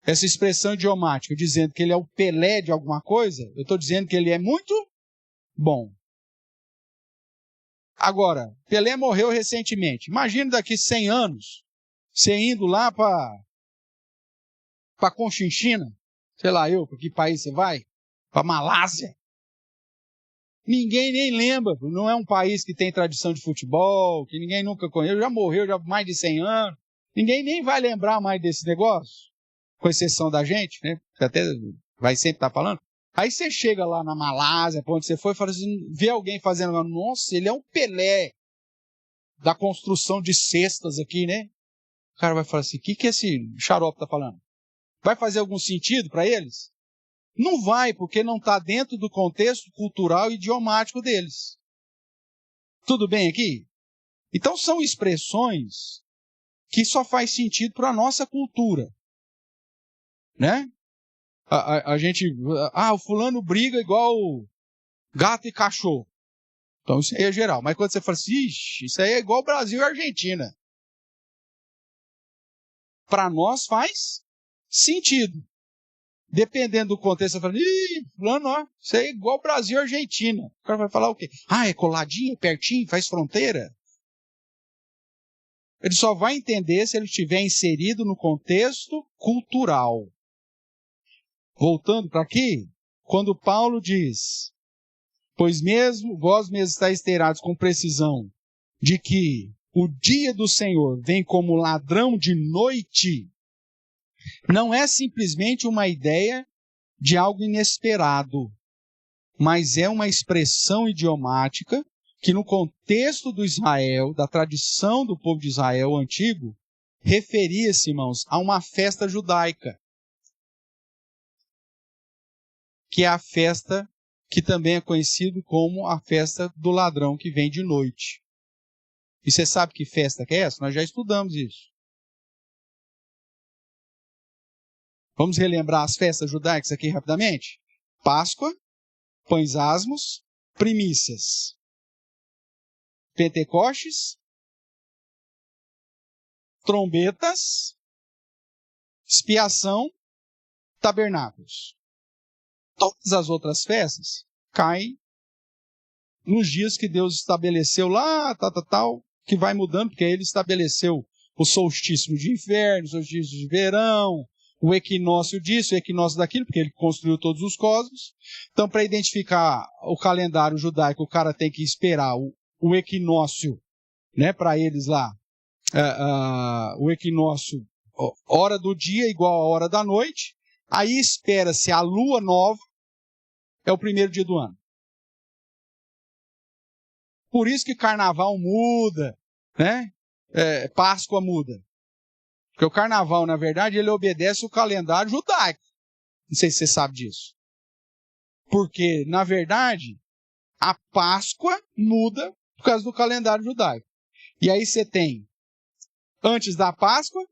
essa expressão idiomática dizendo que ele é o Pelé de alguma coisa, eu estou dizendo que ele é muito bom. Agora, Pelé morreu recentemente. Imagina daqui 100 anos, você indo lá para Conchinchina, sei lá para que país você vai? Para Malásia. Ninguém nem lembra, não é um país que tem tradição de futebol, que ninguém nunca conheceu, já morreu já mais de 100 anos. Ninguém nem vai lembrar mais desse negócio, com exceção da gente, né? Que até vai sempre estar falando. Aí você chega lá na Malásia, para onde você foi, e fala assim, vê alguém fazendo, nossa, ele é um Pelé da construção de cestas aqui, né? O cara vai falar assim, o que esse xarope está falando? Vai fazer algum sentido para eles? Não vai, porque não está dentro do contexto cultural e idiomático deles. Tudo bem aqui? Então são expressões que só faz sentido para a nossa cultura. Né? A gente... o fulano briga igual gato e cachorro. Então isso aí é geral. Mas quando você fala assim, isso aí é igual Brasil e Argentina. Para nós faz sentido. Dependendo do contexto, você fala, fulano, isso aí é igual Brasil e Argentina. O cara vai falar o quê? É coladinho, pertinho, faz fronteira. Ele só vai entender se ele estiver inserido no contexto cultural. Voltando para aqui, quando Paulo diz, pois mesmo vós mesmos estáis inteirados com precisão de que o dia do Senhor vem como ladrão de noite, não é simplesmente uma ideia de algo inesperado, mas é uma expressão idiomática que no contexto do Israel, da tradição do povo de Israel antigo, referia-se, irmãos, a uma festa judaica, que é a festa que também é conhecida como a festa do ladrão que vem de noite. E você sabe que festa que é essa? Nós já estudamos isso. Vamos relembrar as festas judaicas aqui rapidamente? Páscoa, pães asmos, primícias. Pentecostes, trombetas, expiação, tabernáculos. Todas as outras festas caem nos dias que Deus estabeleceu lá, que vai mudando, porque ele estabeleceu o solstício de inverno, o solstício de verão, o equinócio disso, o equinócio daquilo, porque ele construiu todos os cosmos. Então, para identificar o calendário judaico, o cara tem que esperar o equinócio, né, para eles lá, o equinócio, hora do dia igual a hora da noite, aí espera-se a lua nova, é o primeiro dia do ano. Por isso que carnaval muda, né? Páscoa muda. Porque o carnaval, na verdade, ele obedece o calendário judaico. Não sei se você sabe disso. Porque, na verdade, a Páscoa muda por causa do calendário judaico. E aí você tem, antes da Páscoa,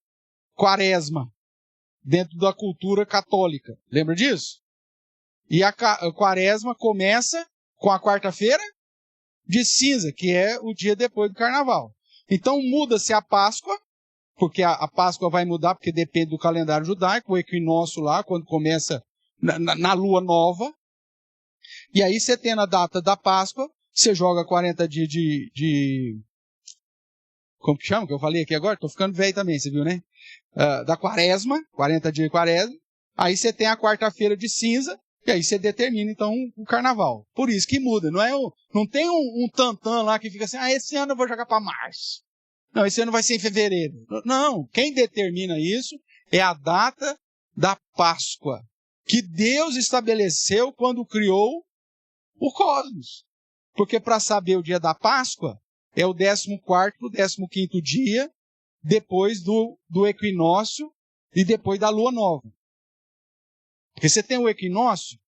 Quaresma, dentro da cultura católica. Lembra disso? E a Quaresma começa com a quarta-feira de cinza, que é o dia depois do carnaval. Então muda-se a Páscoa, porque a Páscoa vai mudar, porque depende do calendário judaico, o equinócio lá, quando começa na lua nova. E aí você tem na data da Páscoa, você joga 40 dias de como que chama, que eu falei aqui agora? Estou ficando velho também, você viu, né? Da Quaresma, 40 dias de Quaresma. Aí você tem a quarta-feira de cinza, e aí você determina, então, o carnaval. Por isso que muda. Não tem um tantã lá que fica assim, esse ano eu vou jogar para março. Não, esse ano vai ser em fevereiro. Não, quem determina isso é a data da Páscoa, que Deus estabeleceu quando criou o cosmos. Porque para saber o dia da Páscoa, é o 14º para o 15º dia, depois do equinócio e depois da lua nova. Porque você tem o equinócio,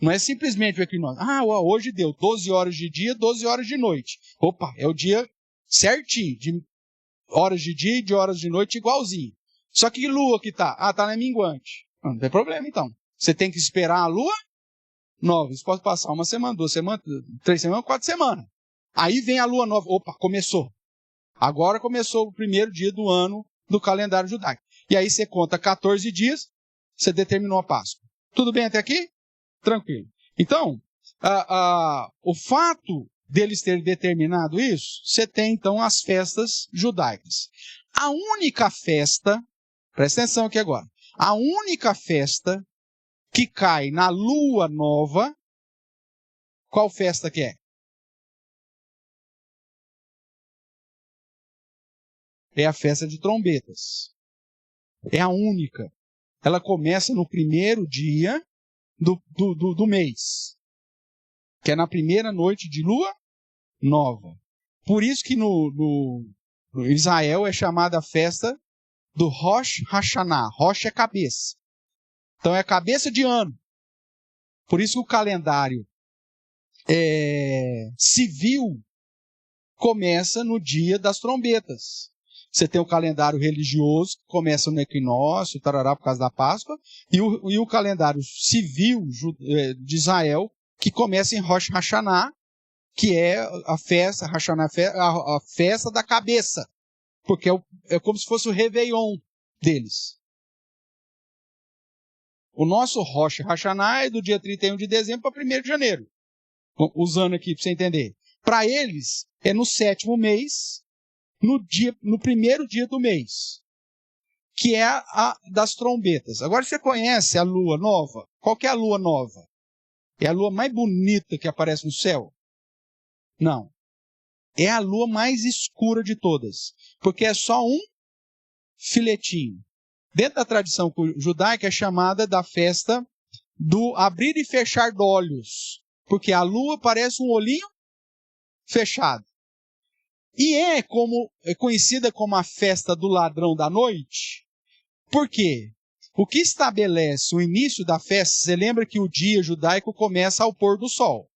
não é simplesmente o equinócio. Hoje deu 12 horas de dia, 12 horas de noite. Opa, é o dia certinho, de horas de dia e de horas de noite igualzinho. Só que lua que tá? Tá na minguante. Não tem problema então. Você tem que esperar a lua nova. Isso pode passar 1 semana, 2 semanas, 3 semanas, 4 semanas. Aí vem a lua nova. Opa, começou. Agora começou o primeiro dia do ano do calendário judaico. E aí você conta 14 dias, você determinou a Páscoa. Tudo bem até aqui? Tranquilo. Então, o fato deles terem determinado isso, você tem então as festas judaicas. A única festa, presta atenção aqui agora, a única festa que cai na lua nova, qual festa que é? É a festa de trombetas. É a única. Ela começa no primeiro dia do mês, que é na primeira noite de lua nova. Por isso que no Israel é chamada a festa do Rosh Hashanah. Rosh é cabeça. Então é cabeça de ano. Por isso que o calendário civil começa no dia das trombetas. Você tem o calendário religioso, que começa no equinócio, tarará, por causa da Páscoa, e o calendário civil de Israel, que começa em Rosh Hashanah, que é a festa, Hashanah, a festa da cabeça, porque é como se fosse o Réveillon deles. O nosso Rosh Hashanah é do dia 31 de dezembro para 1º de janeiro. Usando aqui para você entender. Para eles, é no 7º mês, no primeiro dia do mês, que é a das trombetas. Agora você conhece a lua nova? Qual que é a lua nova? É a lua mais bonita que aparece no céu? Não. É a lua mais escura de todas, porque é só um filetinho. Dentro da tradição judaica é chamada da festa do abrir e fechar de olhos, porque a lua parece um olhinho fechado. E é conhecida como a festa do ladrão da noite. Por quê? O que estabelece o início da festa, você lembra que o dia judaico começa ao pôr do sol.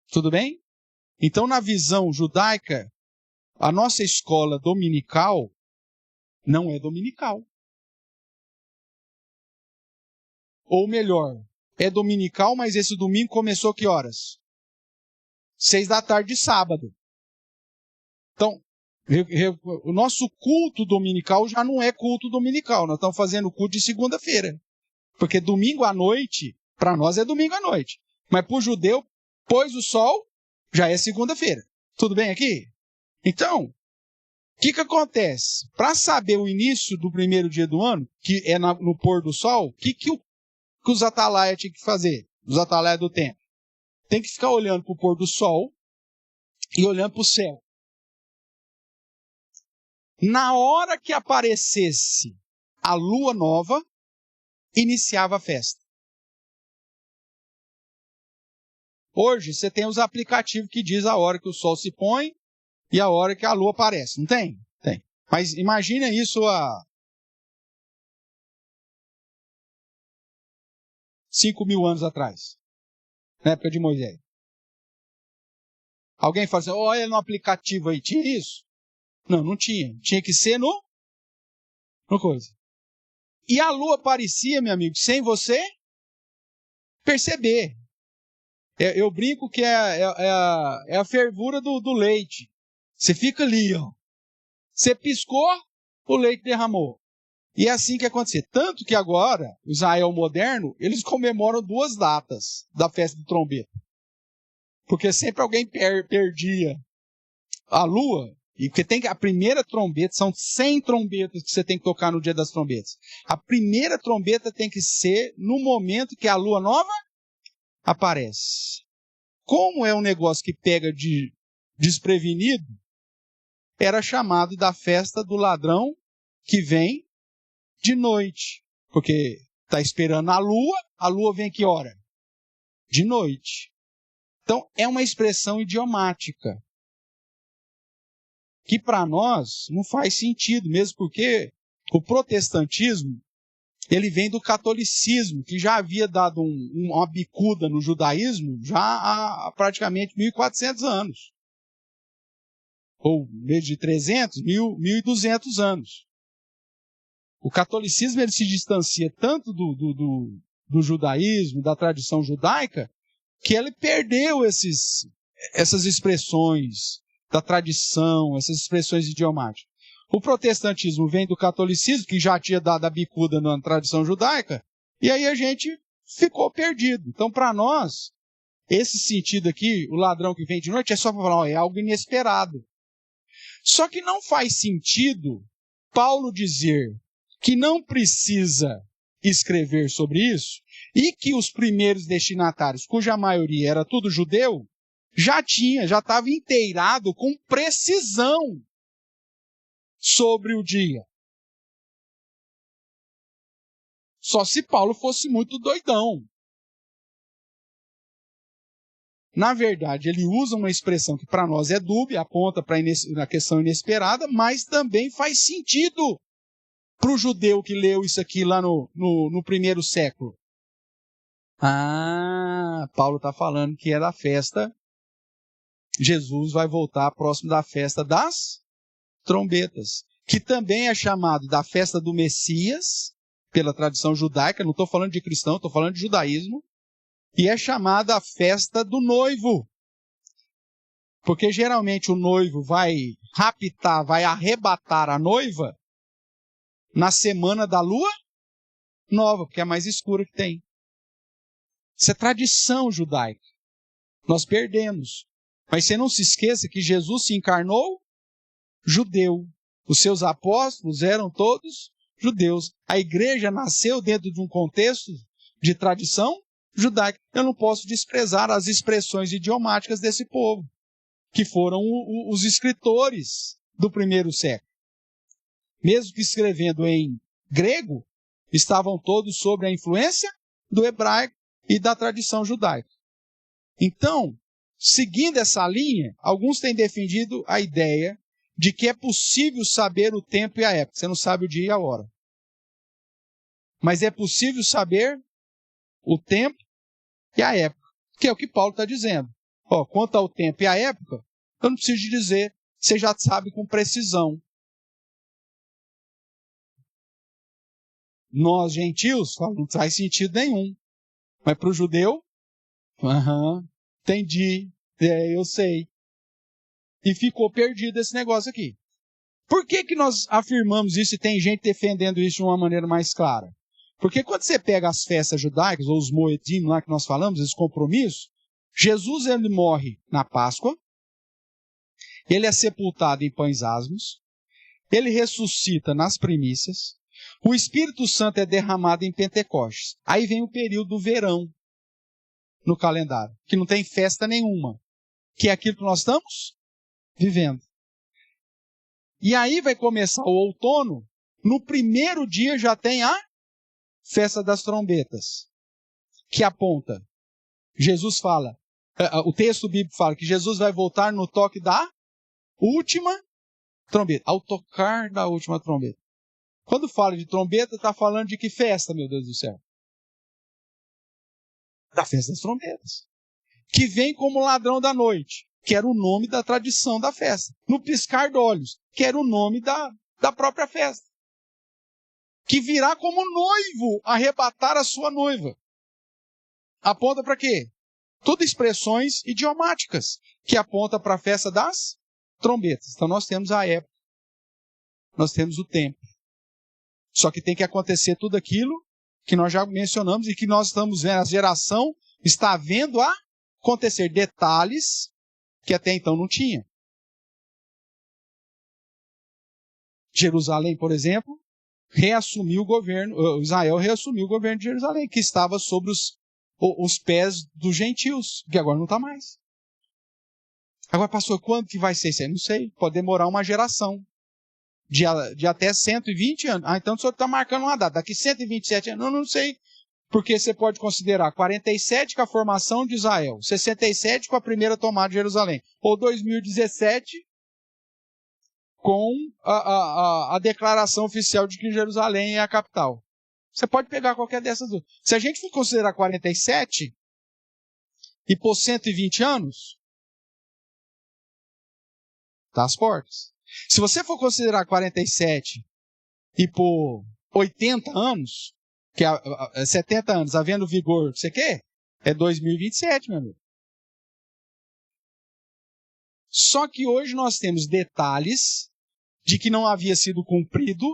Tudo bem? Então, na visão judaica, a nossa escola dominical não é dominical. Ou melhor, é dominical, mas esse domingo começou que horas? 6 da tarde de sábado. Então, o nosso culto dominical já não é culto dominical. Nós estamos fazendo culto de segunda-feira. Porque domingo à noite, para nós é domingo à noite. Mas para o judeu, pôs o sol, já é segunda-feira. Tudo bem aqui? Então, o que acontece? Para saber o início do primeiro dia do ano, que é no pôr do sol, o que os atalaias tinham que fazer? Os atalaias do templo. Tem que ficar olhando para o pôr do sol e olhando para o céu. Na hora que aparecesse a lua nova, iniciava a festa. Hoje você tem os aplicativos que diz a hora que o sol se põe e a hora que a lua aparece. Não tem? Tem. Mas imagina isso há 5.000 anos atrás, na época de Moisés. Alguém fala assim, olha no aplicativo aí, tinha isso? Não, não tinha. Tinha que ser no coisa. E a lua aparecia, meu amigo, sem você perceber. Eu brinco que é a fervura do leite. Você fica ali, ó. Você piscou, o leite derramou. E é assim que acontecia. Tanto que agora, o Israel moderno, eles comemoram 2 datas da festa de trombeta. Porque sempre alguém perdia a lua. E porque a primeira trombeta, são 100 trombetas que você tem que tocar no dia das trombetas. A primeira trombeta tem que ser no momento que a lua nova aparece. Como é um negócio que pega de desprevenido, era chamado da festa do ladrão que vem de noite. Porque está esperando a lua vem que hora? de noite. Então, é uma expressão idiomática, que para nós não faz sentido, mesmo porque o protestantismo, ele vem do catolicismo, que já havia dado uma bicuda no judaísmo já há praticamente 1.400 anos. Ou meio de 300, 1.200 anos. O catolicismo ele se distancia tanto do judaísmo, da tradição judaica, que ele perdeu essas expressões da tradição, essas expressões idiomáticas. O protestantismo vem do catolicismo, que já tinha dado a bicuda na tradição judaica, e aí a gente ficou perdido. Então, para nós, esse sentido aqui, o ladrão que vem de noite, é só para falar, ó, é algo inesperado. Só que não faz sentido Paulo dizer que não precisa escrever sobre isso, e que os primeiros destinatários, cuja maioria era tudo judeu, já estava inteirado com precisão sobre o dia. Só se Paulo fosse muito doidão. Na verdade, ele usa uma expressão que para nós é dúbia, aponta para a questão inesperada, mas também faz sentido para o judeu que leu isso aqui lá no primeiro século. Paulo está falando que é da festa. Jesus vai voltar próximo da festa das trombetas, que também é chamado da festa do Messias, pela tradição judaica, não estou falando de cristão, estou falando de judaísmo, e é chamada a festa do noivo, porque geralmente o noivo vai raptar, vai arrebatar a noiva na semana da lua nova, porque é a mais escura que tem. Isso é tradição judaica. Nós perdemos. Mas você não se esqueça que Jesus se encarnou judeu. Os seus apóstolos eram todos judeus. A igreja nasceu dentro de um contexto de tradição judaica. Eu não posso desprezar as expressões idiomáticas desse povo, que foram os escritores do primeiro século. Mesmo que escrevendo em grego, estavam todos sob a influência do hebraico e da tradição judaica. Então, seguindo essa linha, alguns têm defendido a ideia de que é possível saber o tempo e a época. Você não sabe o dia e a hora. Mas é possível saber o tempo e a época, que é o que Paulo está dizendo. Quanto ao tempo e a época, eu não preciso de dizer, você já sabe com precisão. Nós, gentios, não faz sentido nenhum. Mas para o judeu, entendi, eu sei. E ficou perdido esse negócio aqui. Por que nós afirmamos isso e tem gente defendendo isso de uma maneira mais clara? Porque quando você pega as festas judaicas, ou os moedim lá que nós falamos, esses compromissos, Jesus ele morre na Páscoa, ele é sepultado em pães asmos, ele ressuscita nas primícias, o Espírito Santo é derramado em Pentecostes. Aí vem o período do verão no calendário, que não tem festa nenhuma, que é aquilo que nós estamos vivendo. E aí vai começar o outono, no primeiro dia já tem a festa das trombetas, que aponta, Jesus fala, o texto bíblico fala que Jesus vai voltar no toque da última trombeta, ao tocar da última trombeta. Quando fala de trombeta, está falando de que festa, meu Deus do céu? Da festa das trombetas. Que vem como ladrão da noite, que era o nome da tradição da festa. No piscar de olhos, que era o nome da própria festa. Que virá como noivo arrebatar a sua noiva. Aponta para quê? Tudo expressões idiomáticas, que aponta para a festa das trombetas. Então nós temos a época, nós temos o tempo. Só que tem que acontecer tudo aquilo que nós já mencionamos e que nós estamos vendo, a geração está vendo acontecer detalhes que até então não tinha. Jerusalém, por exemplo, reassumiu o governo, Israel reassumiu o governo de Jerusalém, que estava sobre os pés dos gentios, que agora não está mais. Agora, pastor, quando que vai ser isso aí? Não sei, pode demorar uma geração. De até 120 anos. Então o senhor está marcando uma data. Daqui 127 anos, eu não sei Porque você pode considerar 47 com a formação de Israel, 67 com a primeira tomada de Jerusalém, ou 2017 com a declaração oficial de que Jerusalém é a capital. Você pode pegar qualquer dessas duas. Se a gente for considerar 47 e por 120 anos, tá às portas. Se você for considerar 47 e por 80 anos, que é 70 anos, havendo vigor que você quer, é 2027, meu amigo. Só que hoje nós temos detalhes de que não havia sido cumprido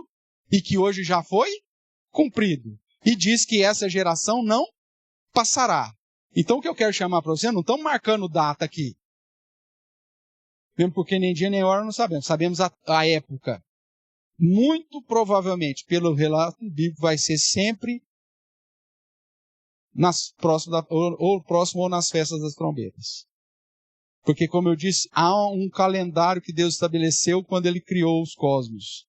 e que hoje já foi cumprido. E diz que essa geração não passará. Então o que eu quero chamar para você, não estamos marcando data aqui. Mesmo porque nem dia nem hora não sabemos. Sabemos a época. Muito provavelmente, pelo relato bíblico, vai ser sempre próximo ou nas festas das trombetas. Porque, como eu disse, há um calendário que Deus estabeleceu quando Ele criou os cosmos.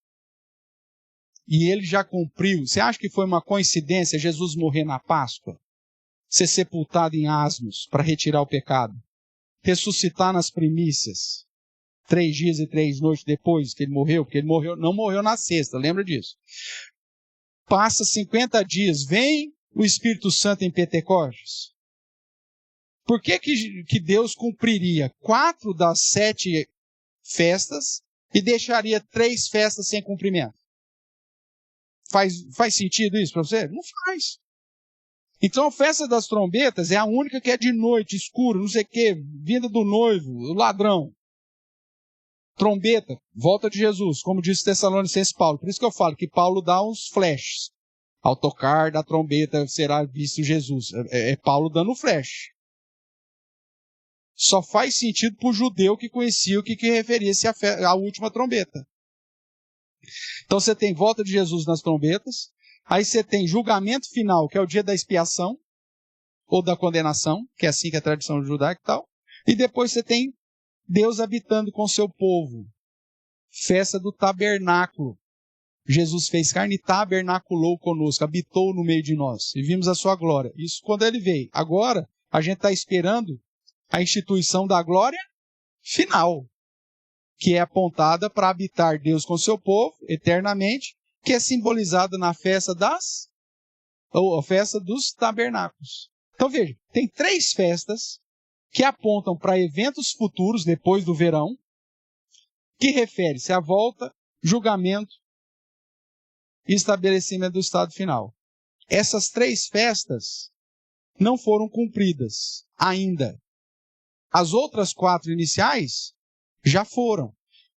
E Ele já cumpriu. Você acha que foi uma coincidência Jesus morrer na Páscoa? Ser sepultado em asmos para retirar o pecado? Ressuscitar nas primícias? 3 dias e 3 noites depois que Ele morreu? Porque Ele não morreu na sexta, lembra disso? Passa 50 dias, vem o Espírito Santo em Pentecostes. Por que Deus cumpriria 4 das 7 festas e deixaria 3 festas sem cumprimento? Faz sentido isso para você? Não faz. Então a festa das trombetas é a única que é de noite, escuro, não sei o quê, vinda do noivo, o ladrão. Trombeta, volta de Jesus, como disse Tessalonicenses Paulo. Por isso que eu falo que Paulo dá uns flashes. Ao tocar da trombeta será visto Jesus. É Paulo dando flash. Só faz sentido para o judeu que conhecia o que referia-se à última trombeta. Então você tem volta de Jesus nas trombetas, aí você tem julgamento final, que é o dia da expiação, ou da condenação, que é assim que é a tradição judaica e tal, e depois você tem Deus habitando com o seu povo. Festa do tabernáculo. Jesus fez carne e tabernaculou conosco, habitou no meio de nós, e vimos a sua glória. Isso quando ele veio. Agora, a gente está esperando a instituição da glória final, que é apontada para habitar Deus com seu povo eternamente, que é simbolizada na festa festa dos tabernáculos. Então veja, tem 3 festas que apontam para eventos futuros depois do verão, que refere-se à volta, julgamento e estabelecimento do estado final. Essas 3 festas não foram cumpridas ainda. As outras 4 iniciais já foram,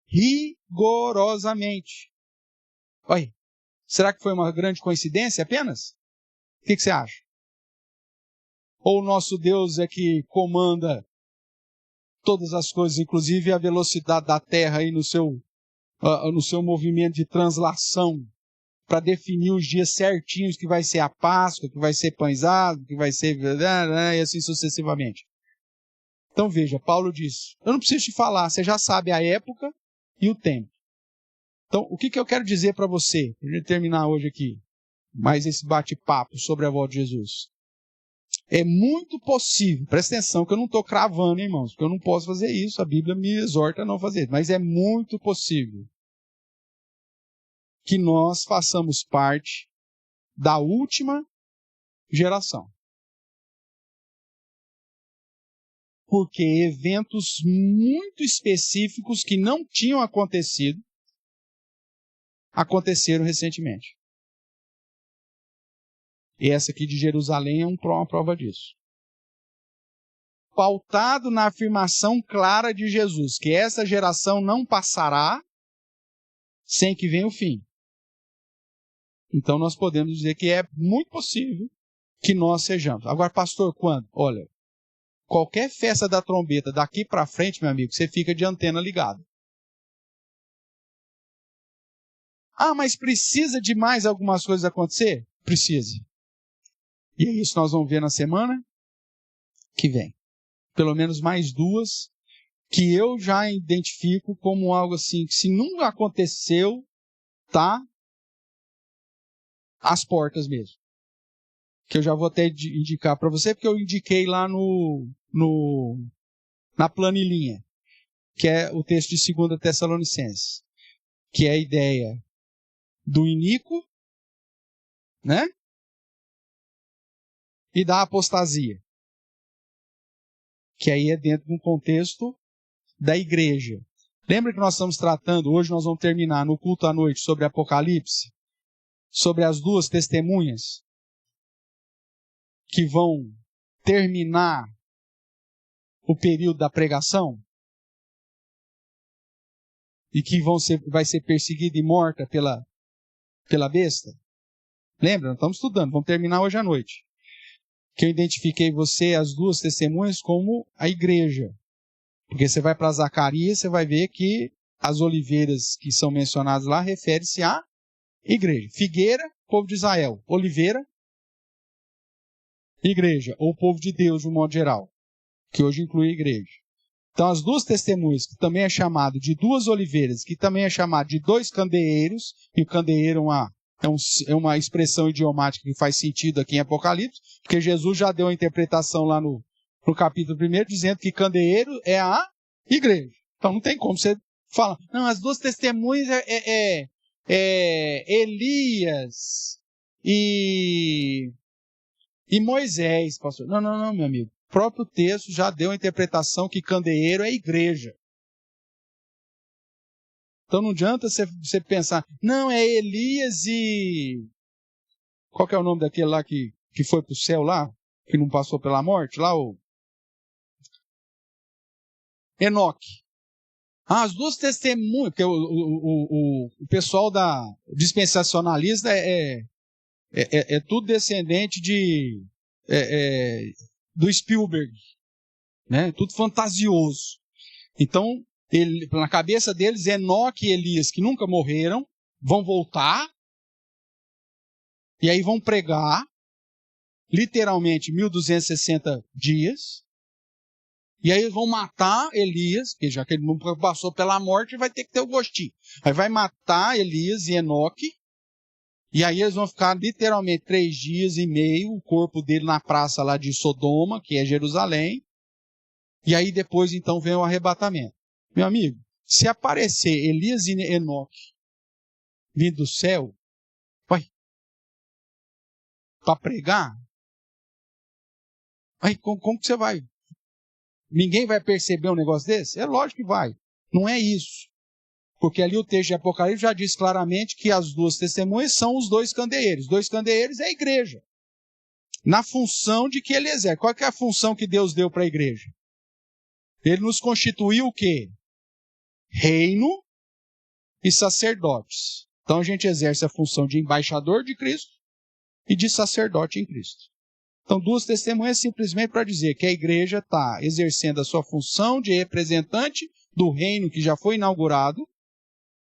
rigorosamente. Olha, será que foi uma grande coincidência apenas? O que você acha? Ou o nosso Deus é que comanda todas as coisas, inclusive a velocidade da Terra aí no seu movimento de translação, para definir os dias certinhos que vai ser a Páscoa, que vai ser pãezado, que vai ser... e assim sucessivamente. Então veja, Paulo diz, eu não preciso te falar, você já sabe a época e o tempo. Então, o que eu quero dizer para você, para a gente terminar hoje aqui, mais esse bate-papo sobre a volta de Jesus. É muito possível, presta atenção que eu não estou cravando, irmãos, porque eu não posso fazer isso, a Bíblia me exorta a não fazer isso, mas é muito possível que nós façamos parte da última geração. Porque eventos muito específicos que não tinham acontecido, aconteceram recentemente. E essa aqui de Jerusalém é uma prova disso. Pautado na afirmação clara de Jesus, que essa geração não passará sem que venha o fim. Então nós podemos dizer que é muito possível que nós sejamos. Agora, pastor, quando? Olha, qualquer festa da trombeta daqui para frente, meu amigo, você fica de antena ligada. Ah, mas precisa de mais algumas coisas acontecer? Precisa. E é isso que nós vamos ver na semana que vem. Pelo menos mais 2 que eu já identifico como algo assim, que se nunca aconteceu, tá às portas mesmo. que eu já vou até indicar para você, porque eu indiquei lá na planilhinha, que é o texto de 2 Tessalonicenses, que é a ideia do iníquo, né? E da apostasia, que aí é dentro de um contexto da igreja. Lembra que nós estamos tratando, hoje nós vamos terminar no culto à noite sobre Apocalipse, sobre as duas testemunhas que vão terminar o período da pregação e que vai ser perseguida e morta pela besta? Lembra? Nós estamos estudando, vamos terminar hoje à noite. Que eu identifiquei você, as duas testemunhas, como a igreja. Porque você vai para Zacarias, você vai ver que as oliveiras que são mencionadas lá referem-se à igreja. Figueira, povo de Israel. Oliveira, igreja. Ou povo de Deus, de um modo geral. Que hoje inclui a igreja. Então, as duas testemunhas, que também é chamado de duas oliveiras, que também é chamado de dois candeeiros, e o candeeiro é uma expressão idiomática que faz sentido aqui em Apocalipse, porque Jesus já deu a interpretação lá no capítulo 1, dizendo que candeeiro é a igreja. Então não tem como você falar, não, as duas testemunhas é Elias e Moisés, pastor. Não, meu amigo. O próprio texto já deu a interpretação que candeeiro é igreja. Então não adianta você pensar, não, é Elias e... Qual que é o nome daquele lá que foi para o céu lá? Que não passou pela morte? Lá o Enoque. As duas testemunhas, porque o pessoal da dispensacionalista é tudo descendente do Spielberg, né? Tudo fantasioso. Então, na cabeça deles, Enoque e Elias, que nunca morreram, vão voltar, e aí vão pregar, literalmente, 1260 dias, e aí eles vão matar Elias, que já que ele não passou pela morte, vai ter que ter o gostinho. Aí vai matar Elias e Enoque, e aí eles vão ficar literalmente 3 dias e meio, o corpo dele na praça lá de Sodoma, que é Jerusalém, e aí depois então vem o arrebatamento. Meu amigo, se aparecer Elias e Enoque vindo do céu, para pregar, aí como que você vai? Ninguém vai perceber um negócio desse? É lógico que vai. Não é isso. Porque ali o texto de Apocalipse já diz claramente que as duas testemunhas são os dois candeeiros. Os 2 candeeiros é a igreja. Na função de que ele exerce. Qual que é a função que Deus deu para a igreja? Ele nos constituiu o quê? Reino e sacerdotes. Então a gente exerce a função de embaixador de Cristo e de sacerdote em Cristo. Então, 2 testemunhas simplesmente para dizer que a igreja está exercendo a sua função de representante do reino que já foi inaugurado,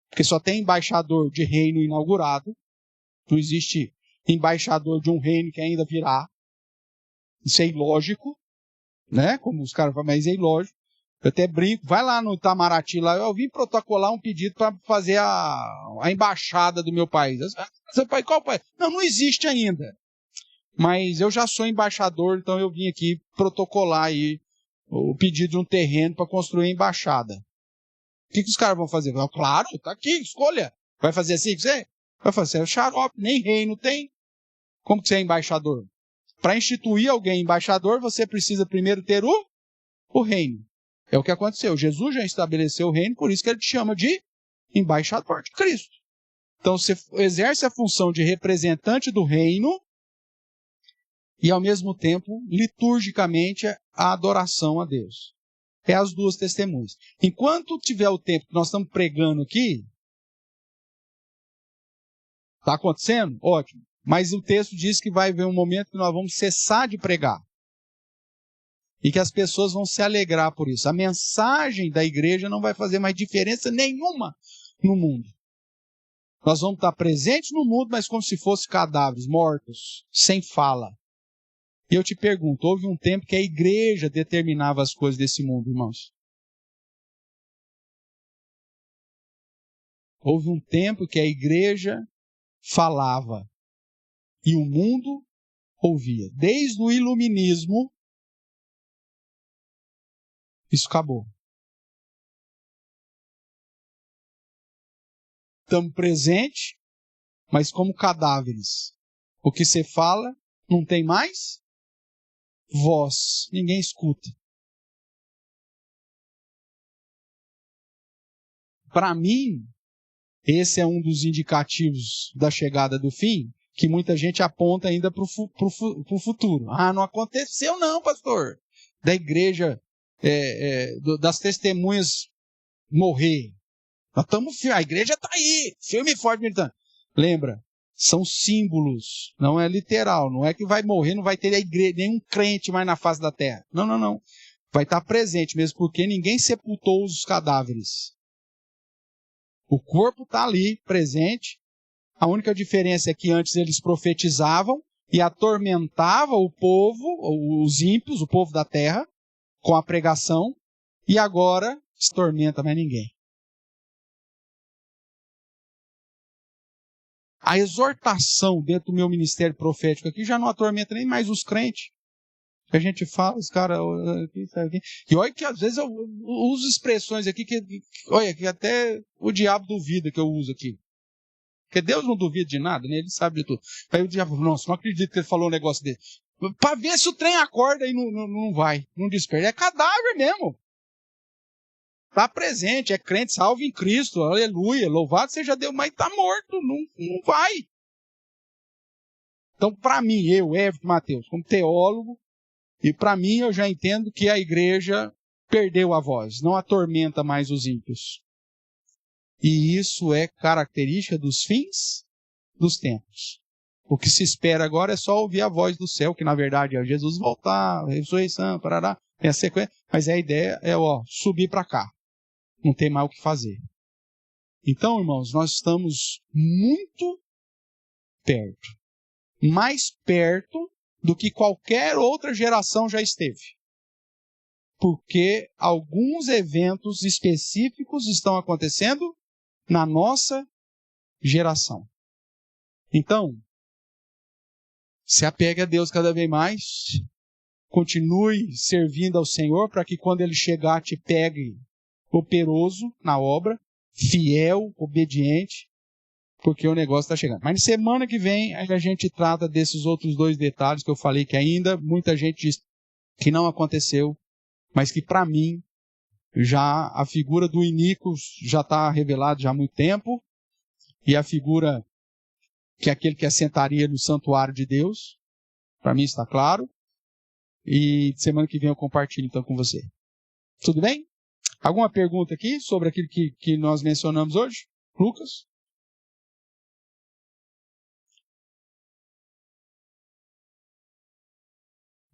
porque só tem embaixador de reino inaugurado, não existe embaixador de um reino que ainda virá. Isso é ilógico, né? Como os caras falam, mas é ilógico. Eu até brinco, vai lá no Itamaraty, lá, eu vim protocolar um pedido para fazer a embaixada do meu país. Seu pai, qual país? Não existe ainda. Mas eu já sou embaixador, então eu vim aqui protocolar aí o pedido de um terreno para construir a embaixada. O que os caras vão fazer? Claro, tá aqui, escolha. Vai fazer assim que você? Vai fazer xarope, nem reino tem. Como que você é embaixador? Para instituir alguém embaixador, você precisa primeiro ter o reino. É o que aconteceu. Jesus já estabeleceu o reino, por isso que ele te chama de embaixador de Cristo. Então você exerce a função de representante do reino e, ao mesmo tempo, liturgicamente, a adoração a Deus. É as 2 testemunhas. Enquanto tiver o tempo que nós estamos pregando aqui, está acontecendo? Ótimo. Mas o texto diz que vai haver um momento que nós vamos cessar de pregar. E que as pessoas vão se alegrar por isso. A mensagem da igreja não vai fazer mais diferença nenhuma no mundo. Nós vamos estar presentes no mundo, mas como se fossem cadáveres, mortos, sem fala. E eu te pergunto, houve um tempo que a igreja determinava as coisas desse mundo, irmãos? Houve um tempo que a igreja falava. E o mundo ouvia. Desde o iluminismo, isso acabou. Estamos presentes, mas como cadáveres. O que você fala não tem mais voz, ninguém escuta. Para mim, esse é um dos indicativos da chegada do fim, que muita gente aponta ainda para o futuro. Ah, não aconteceu não, pastor. Da igreja, das testemunhas morrer. A igreja está aí, firme e forte militando. Lembra, são símbolos, não é literal. Não é que vai morrer, não vai ter a igreja, nenhum crente mais na face da terra. Não. Vai estar presente mesmo, porque ninguém sepultou os cadáveres. O corpo está ali, presente. A única diferença é que antes eles profetizavam e atormentavam o povo, os ímpios, o povo da terra, com a pregação, e agora se tormenta mais ninguém. A exortação dentro do meu ministério profético aqui já não atormenta nem mais os crentes. A gente fala, os caras... E olha que às vezes eu uso expressões aqui que até o diabo duvida que eu uso aqui. Porque Deus não duvida de nada, né? Ele sabe de tudo. Aí o diabo, nossa, não acredito que ele falou um negócio desse. Para ver se o trem acorda e não vai, não desperta. É cadáver mesmo. Está presente, é crente, salvo em Cristo, aleluia, louvado seja Deus, mas está morto, não vai. Então, para mim, Everton Mateus, como teólogo, e para mim eu já entendo que a igreja perdeu a voz, não atormenta mais os ímpios. E isso é característica dos fins dos tempos. O que se espera agora é só ouvir a voz do céu, que na verdade é Jesus voltar, ressurreição, parará, tem a sequência, mas a ideia é subir para cá. Não tem mais o que fazer. Então, irmãos, nós estamos muito perto. Mais perto do que qualquer outra geração já esteve. Porque alguns eventos específicos estão acontecendo na nossa geração. Então, se apegue a Deus cada vez mais, continue servindo ao Senhor para que quando Ele chegar te pegue operoso na obra, fiel, obediente, porque o negócio está chegando. Mas na semana que vem a gente trata desses outros dois detalhes que eu falei que ainda muita gente diz que não aconteceu, mas que para mim já a figura do iníquo já está revelada já há muito tempo, e a figura que é aquele que assentaria no santuário de Deus, para mim está claro, e semana que vem eu compartilho então com você. Tudo bem? Alguma pergunta aqui sobre aquilo que nós mencionamos hoje? Lucas?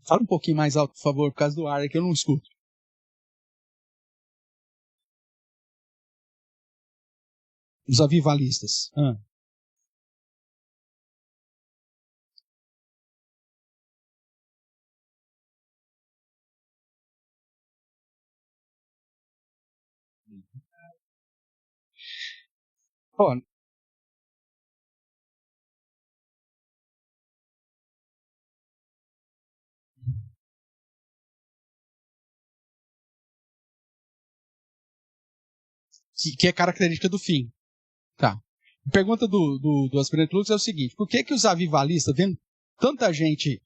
Fala um pouquinho mais alto, por favor, por causa do ar, que eu não escuto. Os avivalistas. Ó, que é característica do fim. Tá. A pergunta do aspirante Lucas é o seguinte: por que os avivalistas, vendo tanta gente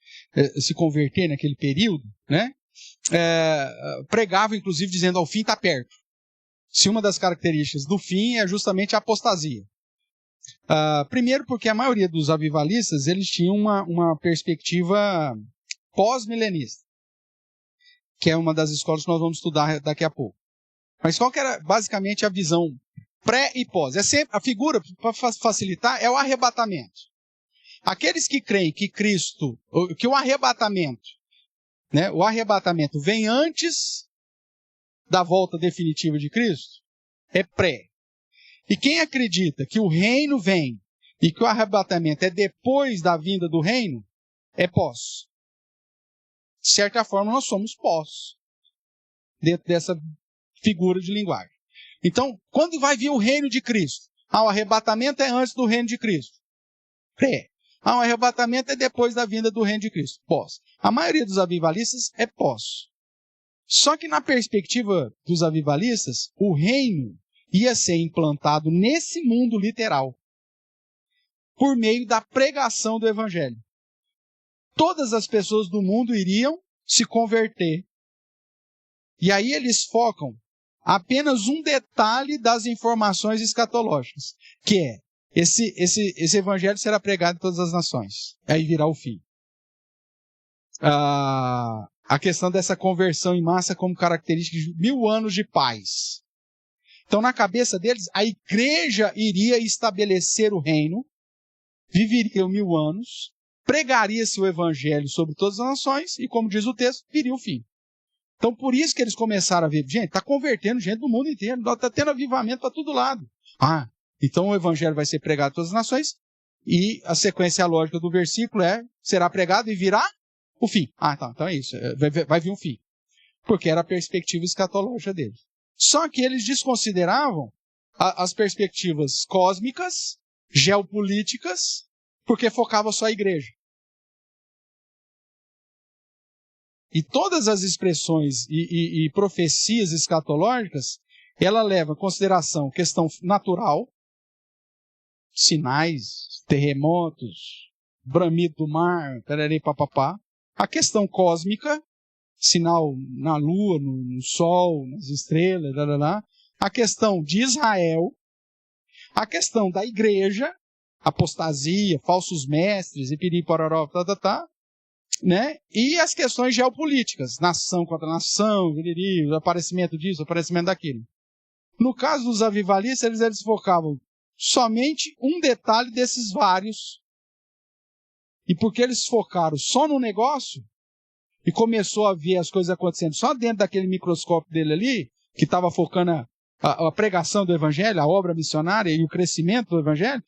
se converter naquele período, né, pregavam inclusive dizendo ao fim está perto? Se uma das características do fim é justamente a apostasia. Primeiro porque a maioria dos avivalistas eles tinham uma perspectiva pós-milenista, que é uma das escolas que nós vamos estudar daqui a pouco. Mas qual que era basicamente a visão pré e pós? É sempre, a figura, para facilitar, é o arrebatamento. Aqueles que creem que Cristo, que o arrebatamento vem antes da volta definitiva de Cristo, é pré. E quem acredita que o reino vem e que o arrebatamento é depois da vinda do reino, é pós. De certa forma, nós somos pós, dentro dessa figura de linguagem. Então, quando vai vir o reino de Cristo? O arrebatamento é antes do reino de Cristo. Pré. O arrebatamento é depois da vinda do reino de Cristo. Pós. A maioria dos avivalistas é pós. Só que na perspectiva dos avivalistas, o reino ia ser implantado nesse mundo literal, por meio da pregação do evangelho. Todas as pessoas do mundo iriam se converter. E aí eles focam apenas um detalhe das informações escatológicas, que é, esse evangelho será pregado em todas as nações. Aí virá o fim. A questão dessa conversão em massa como característica de 1000 anos de paz. Então, na cabeça deles, a igreja iria estabelecer o reino, viveria 1000 anos, pregaria-se o evangelho sobre todas as nações e, como diz o texto, viria o fim. Então, por isso que eles começaram a ver, gente, está convertendo gente do mundo inteiro, está tendo avivamento para todo lado. Então o evangelho vai ser pregado em todas as nações, e a sequência lógica do versículo será pregado e virá o fim. Então é isso, vai vir um fim. Porque era a perspectiva escatológica deles. Só que eles desconsideravam as perspectivas cósmicas, geopolíticas, porque focava só a igreja. E todas as expressões e profecias escatológicas, ela leva em consideração questão natural, sinais, terremotos, bramido do mar, pererei papapá. A questão cósmica, sinal na lua, no sol, nas estrelas, a questão de Israel, a questão da igreja, apostasia, falsos mestres, ipiri, pororó, né? E as questões geopolíticas, nação contra nação, o aparecimento disso, o aparecimento daquilo. No caso dos avivalistas, eles focavam somente um detalhe desses vários. E porque eles focaram só no negócio, e começou a ver as coisas acontecendo só dentro daquele microscópio dele ali, que estava focando a pregação do evangelho, a obra missionária e o crescimento do evangelho,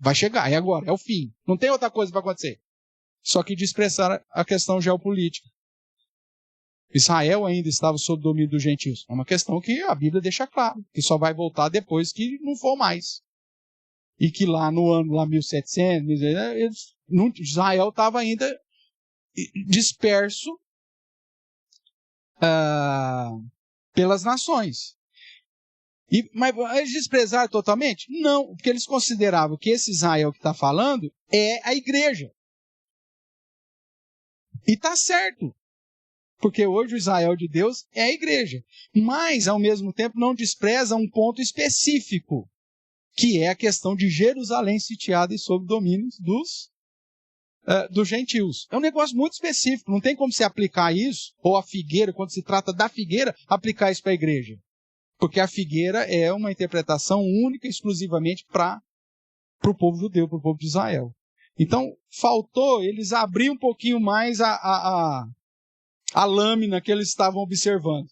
vai chegar, é agora, é o fim. Não tem outra coisa para acontecer. Só que desprezar a questão geopolítica. Israel ainda estava sob domínio dos gentios. É uma questão que a Bíblia deixa claro, que só vai voltar depois que não for mais. E que lá no ano 1700, Israel estava ainda disperso pelas nações. Mas eles desprezaram totalmente? Não, porque eles consideravam que esse Israel que está falando é a igreja. E está certo. Porque hoje o Israel de Deus é a igreja. Mas, ao mesmo tempo, não despreza um ponto específico, que é a questão de Jerusalém sitiada e sob domínio dos gentios. É um negócio muito específico. Não tem como se aplicar isso, ou a figueira, quando se trata da figueira, aplicar isso para a igreja. Porque a figueira é uma interpretação única, exclusivamente para o povo judeu, para o povo de Israel. Então, faltou eles abrir um pouquinho mais a lâmina que eles estavam observando.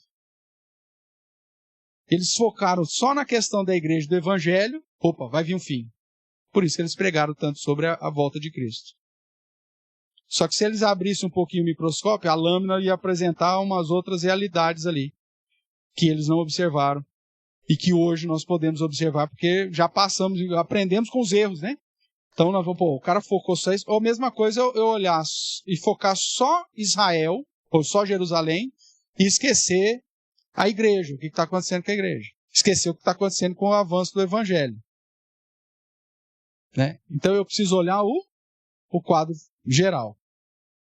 Eles focaram só na questão da igreja do evangelho. Vai vir um fim. Por isso que eles pregaram tanto sobre a volta de Cristo. Só que se eles abrissem um pouquinho o microscópio, a lâmina ia apresentar umas outras realidades ali, que eles não observaram. E que hoje nós podemos observar, porque já aprendemos com os erros, né? Então nós vamos, o cara focou só isso. Ou a mesma coisa eu olhar e focar só Israel, ou só Jerusalém, e esquecer a igreja, o que está acontecendo com a igreja. Esquecer o que está acontecendo com o avanço do evangelho. Né? Então eu preciso olhar o quadro geral.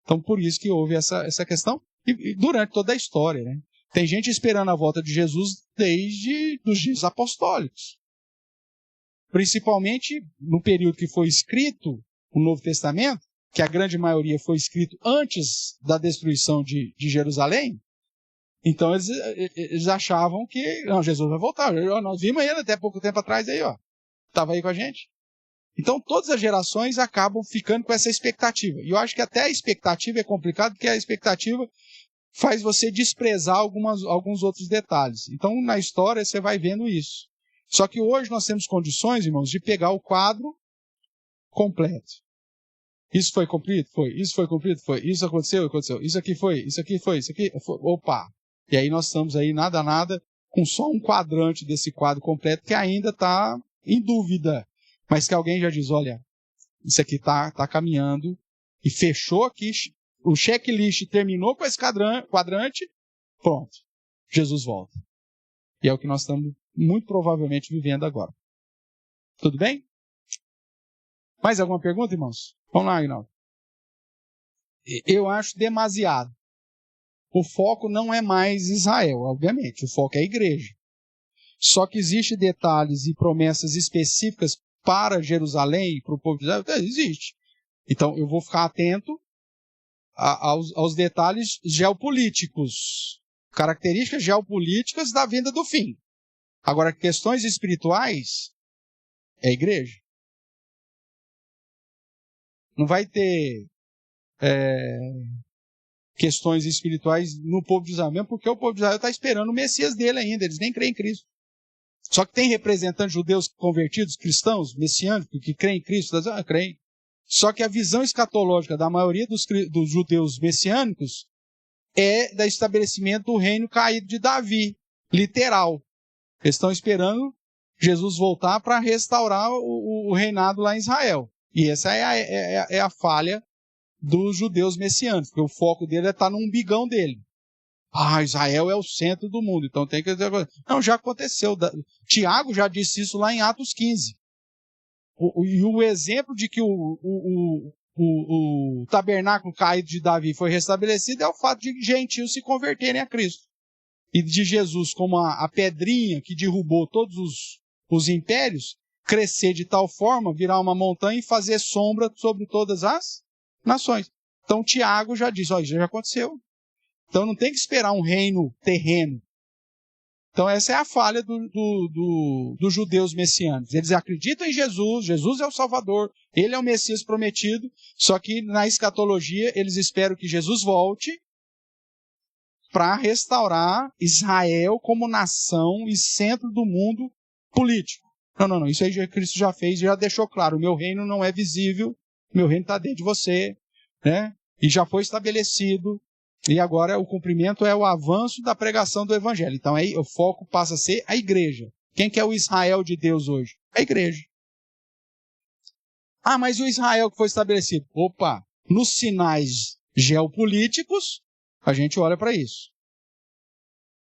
Então por isso que houve essa questão, e durante toda a história. Né? Tem gente esperando a volta de Jesus desde os dias apostólicos. Principalmente no período que foi escrito o Novo Testamento, que a grande maioria foi escrito antes da destruição de Jerusalém. Então eles achavam que Jesus vai voltar. Nós vimos ele até pouco tempo atrás aí, estava aí com a gente. Então todas as gerações acabam ficando com essa expectativa. E eu acho que até a expectativa é complicada, porque a expectativa faz você desprezar alguns outros detalhes. Então na história você vai vendo isso. Só que hoje nós temos condições, irmãos, de pegar o quadro completo. Isso foi cumprido? Foi. Isso foi cumprido? Foi. Isso aconteceu? Aconteceu. Isso aqui foi. Isso aqui foi. Isso aqui foi. Opa! E aí nós estamos aí, nada, com só um quadrante desse quadro completo que ainda está em dúvida. Mas que alguém já diz, olha, isso aqui está caminhando e fechou aqui, o checklist terminou com esse quadrante, pronto, Jesus volta. E é o que nós estamos muito provavelmente vivendo agora. Tudo bem? Mais alguma pergunta, irmãos? Vamos lá, Aguinaldo. Eu acho demasiado. O foco não é mais Israel, obviamente. O foco é a igreja. Só que existem detalhes e promessas específicas para Jerusalém, para o povo de Israel? Existe. Então, eu vou ficar atento aos detalhes geopolíticos. Características geopolíticas da vinda do fim. Agora, questões espirituais é a igreja. Não vai ter questões espirituais no povo de Israel, mesmo porque o povo de Israel está esperando o Messias dele ainda, eles nem creem em Cristo. Só que tem representantes judeus convertidos, cristãos, messiânicos, que creem em Cristo, creem. Só que a visão escatológica da maioria dos judeus messiânicos é do estabelecimento do reino caído de Davi, literal. Eles estão esperando Jesus voltar para restaurar o reinado lá em Israel. E essa é a falha dos judeus messiânicos, porque o foco dele é estar no umbigão dele. Israel é o centro do mundo, então tem que... Não, já aconteceu. Tiago já disse isso lá em Atos 15. E o exemplo de que o tabernáculo caído de Davi foi restabelecido é o fato de gentios se converterem a Cristo. E de Jesus, como a pedrinha que derrubou todos os impérios, crescer de tal forma, virar uma montanha e fazer sombra sobre todas as nações. Então Tiago já diz, isso já aconteceu. Então não tem que esperar um reino terreno. Então essa é a falha dos judeus messiânicos. Eles acreditam em Jesus, Jesus é o Salvador, ele é o Messias prometido, só que na escatologia eles esperam que Jesus volte para restaurar Israel como nação e centro do mundo político. Não, isso aí Cristo já fez, já deixou claro, o meu reino não é visível, o meu reino está dentro de você, né? E já foi estabelecido. E agora o cumprimento é o avanço da pregação do Evangelho. Então aí o foco passa a ser a igreja. Quem que é o Israel de Deus hoje? A igreja. Mas o Israel que foi estabelecido? Nos sinais geopolíticos, a gente olha para isso.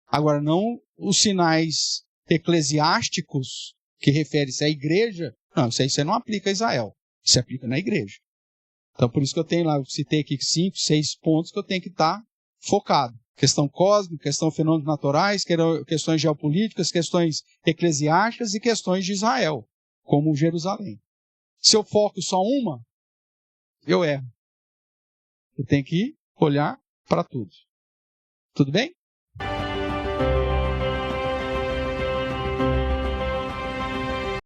Agora, não os sinais eclesiásticos, que refere-se à igreja, não, isso aí você não aplica a Israel. Isso aplica na igreja. Então, por isso que eu citei aqui 5, 6 pontos que eu tenho que estar focado. Questão cósmica, questão de fenômenos naturais, questões geopolíticas, questões eclesiásticas e questões de Israel, como Jerusalém. Se eu foco só uma, eu erro. Eu tenho que olhar para tudo. Tudo bem?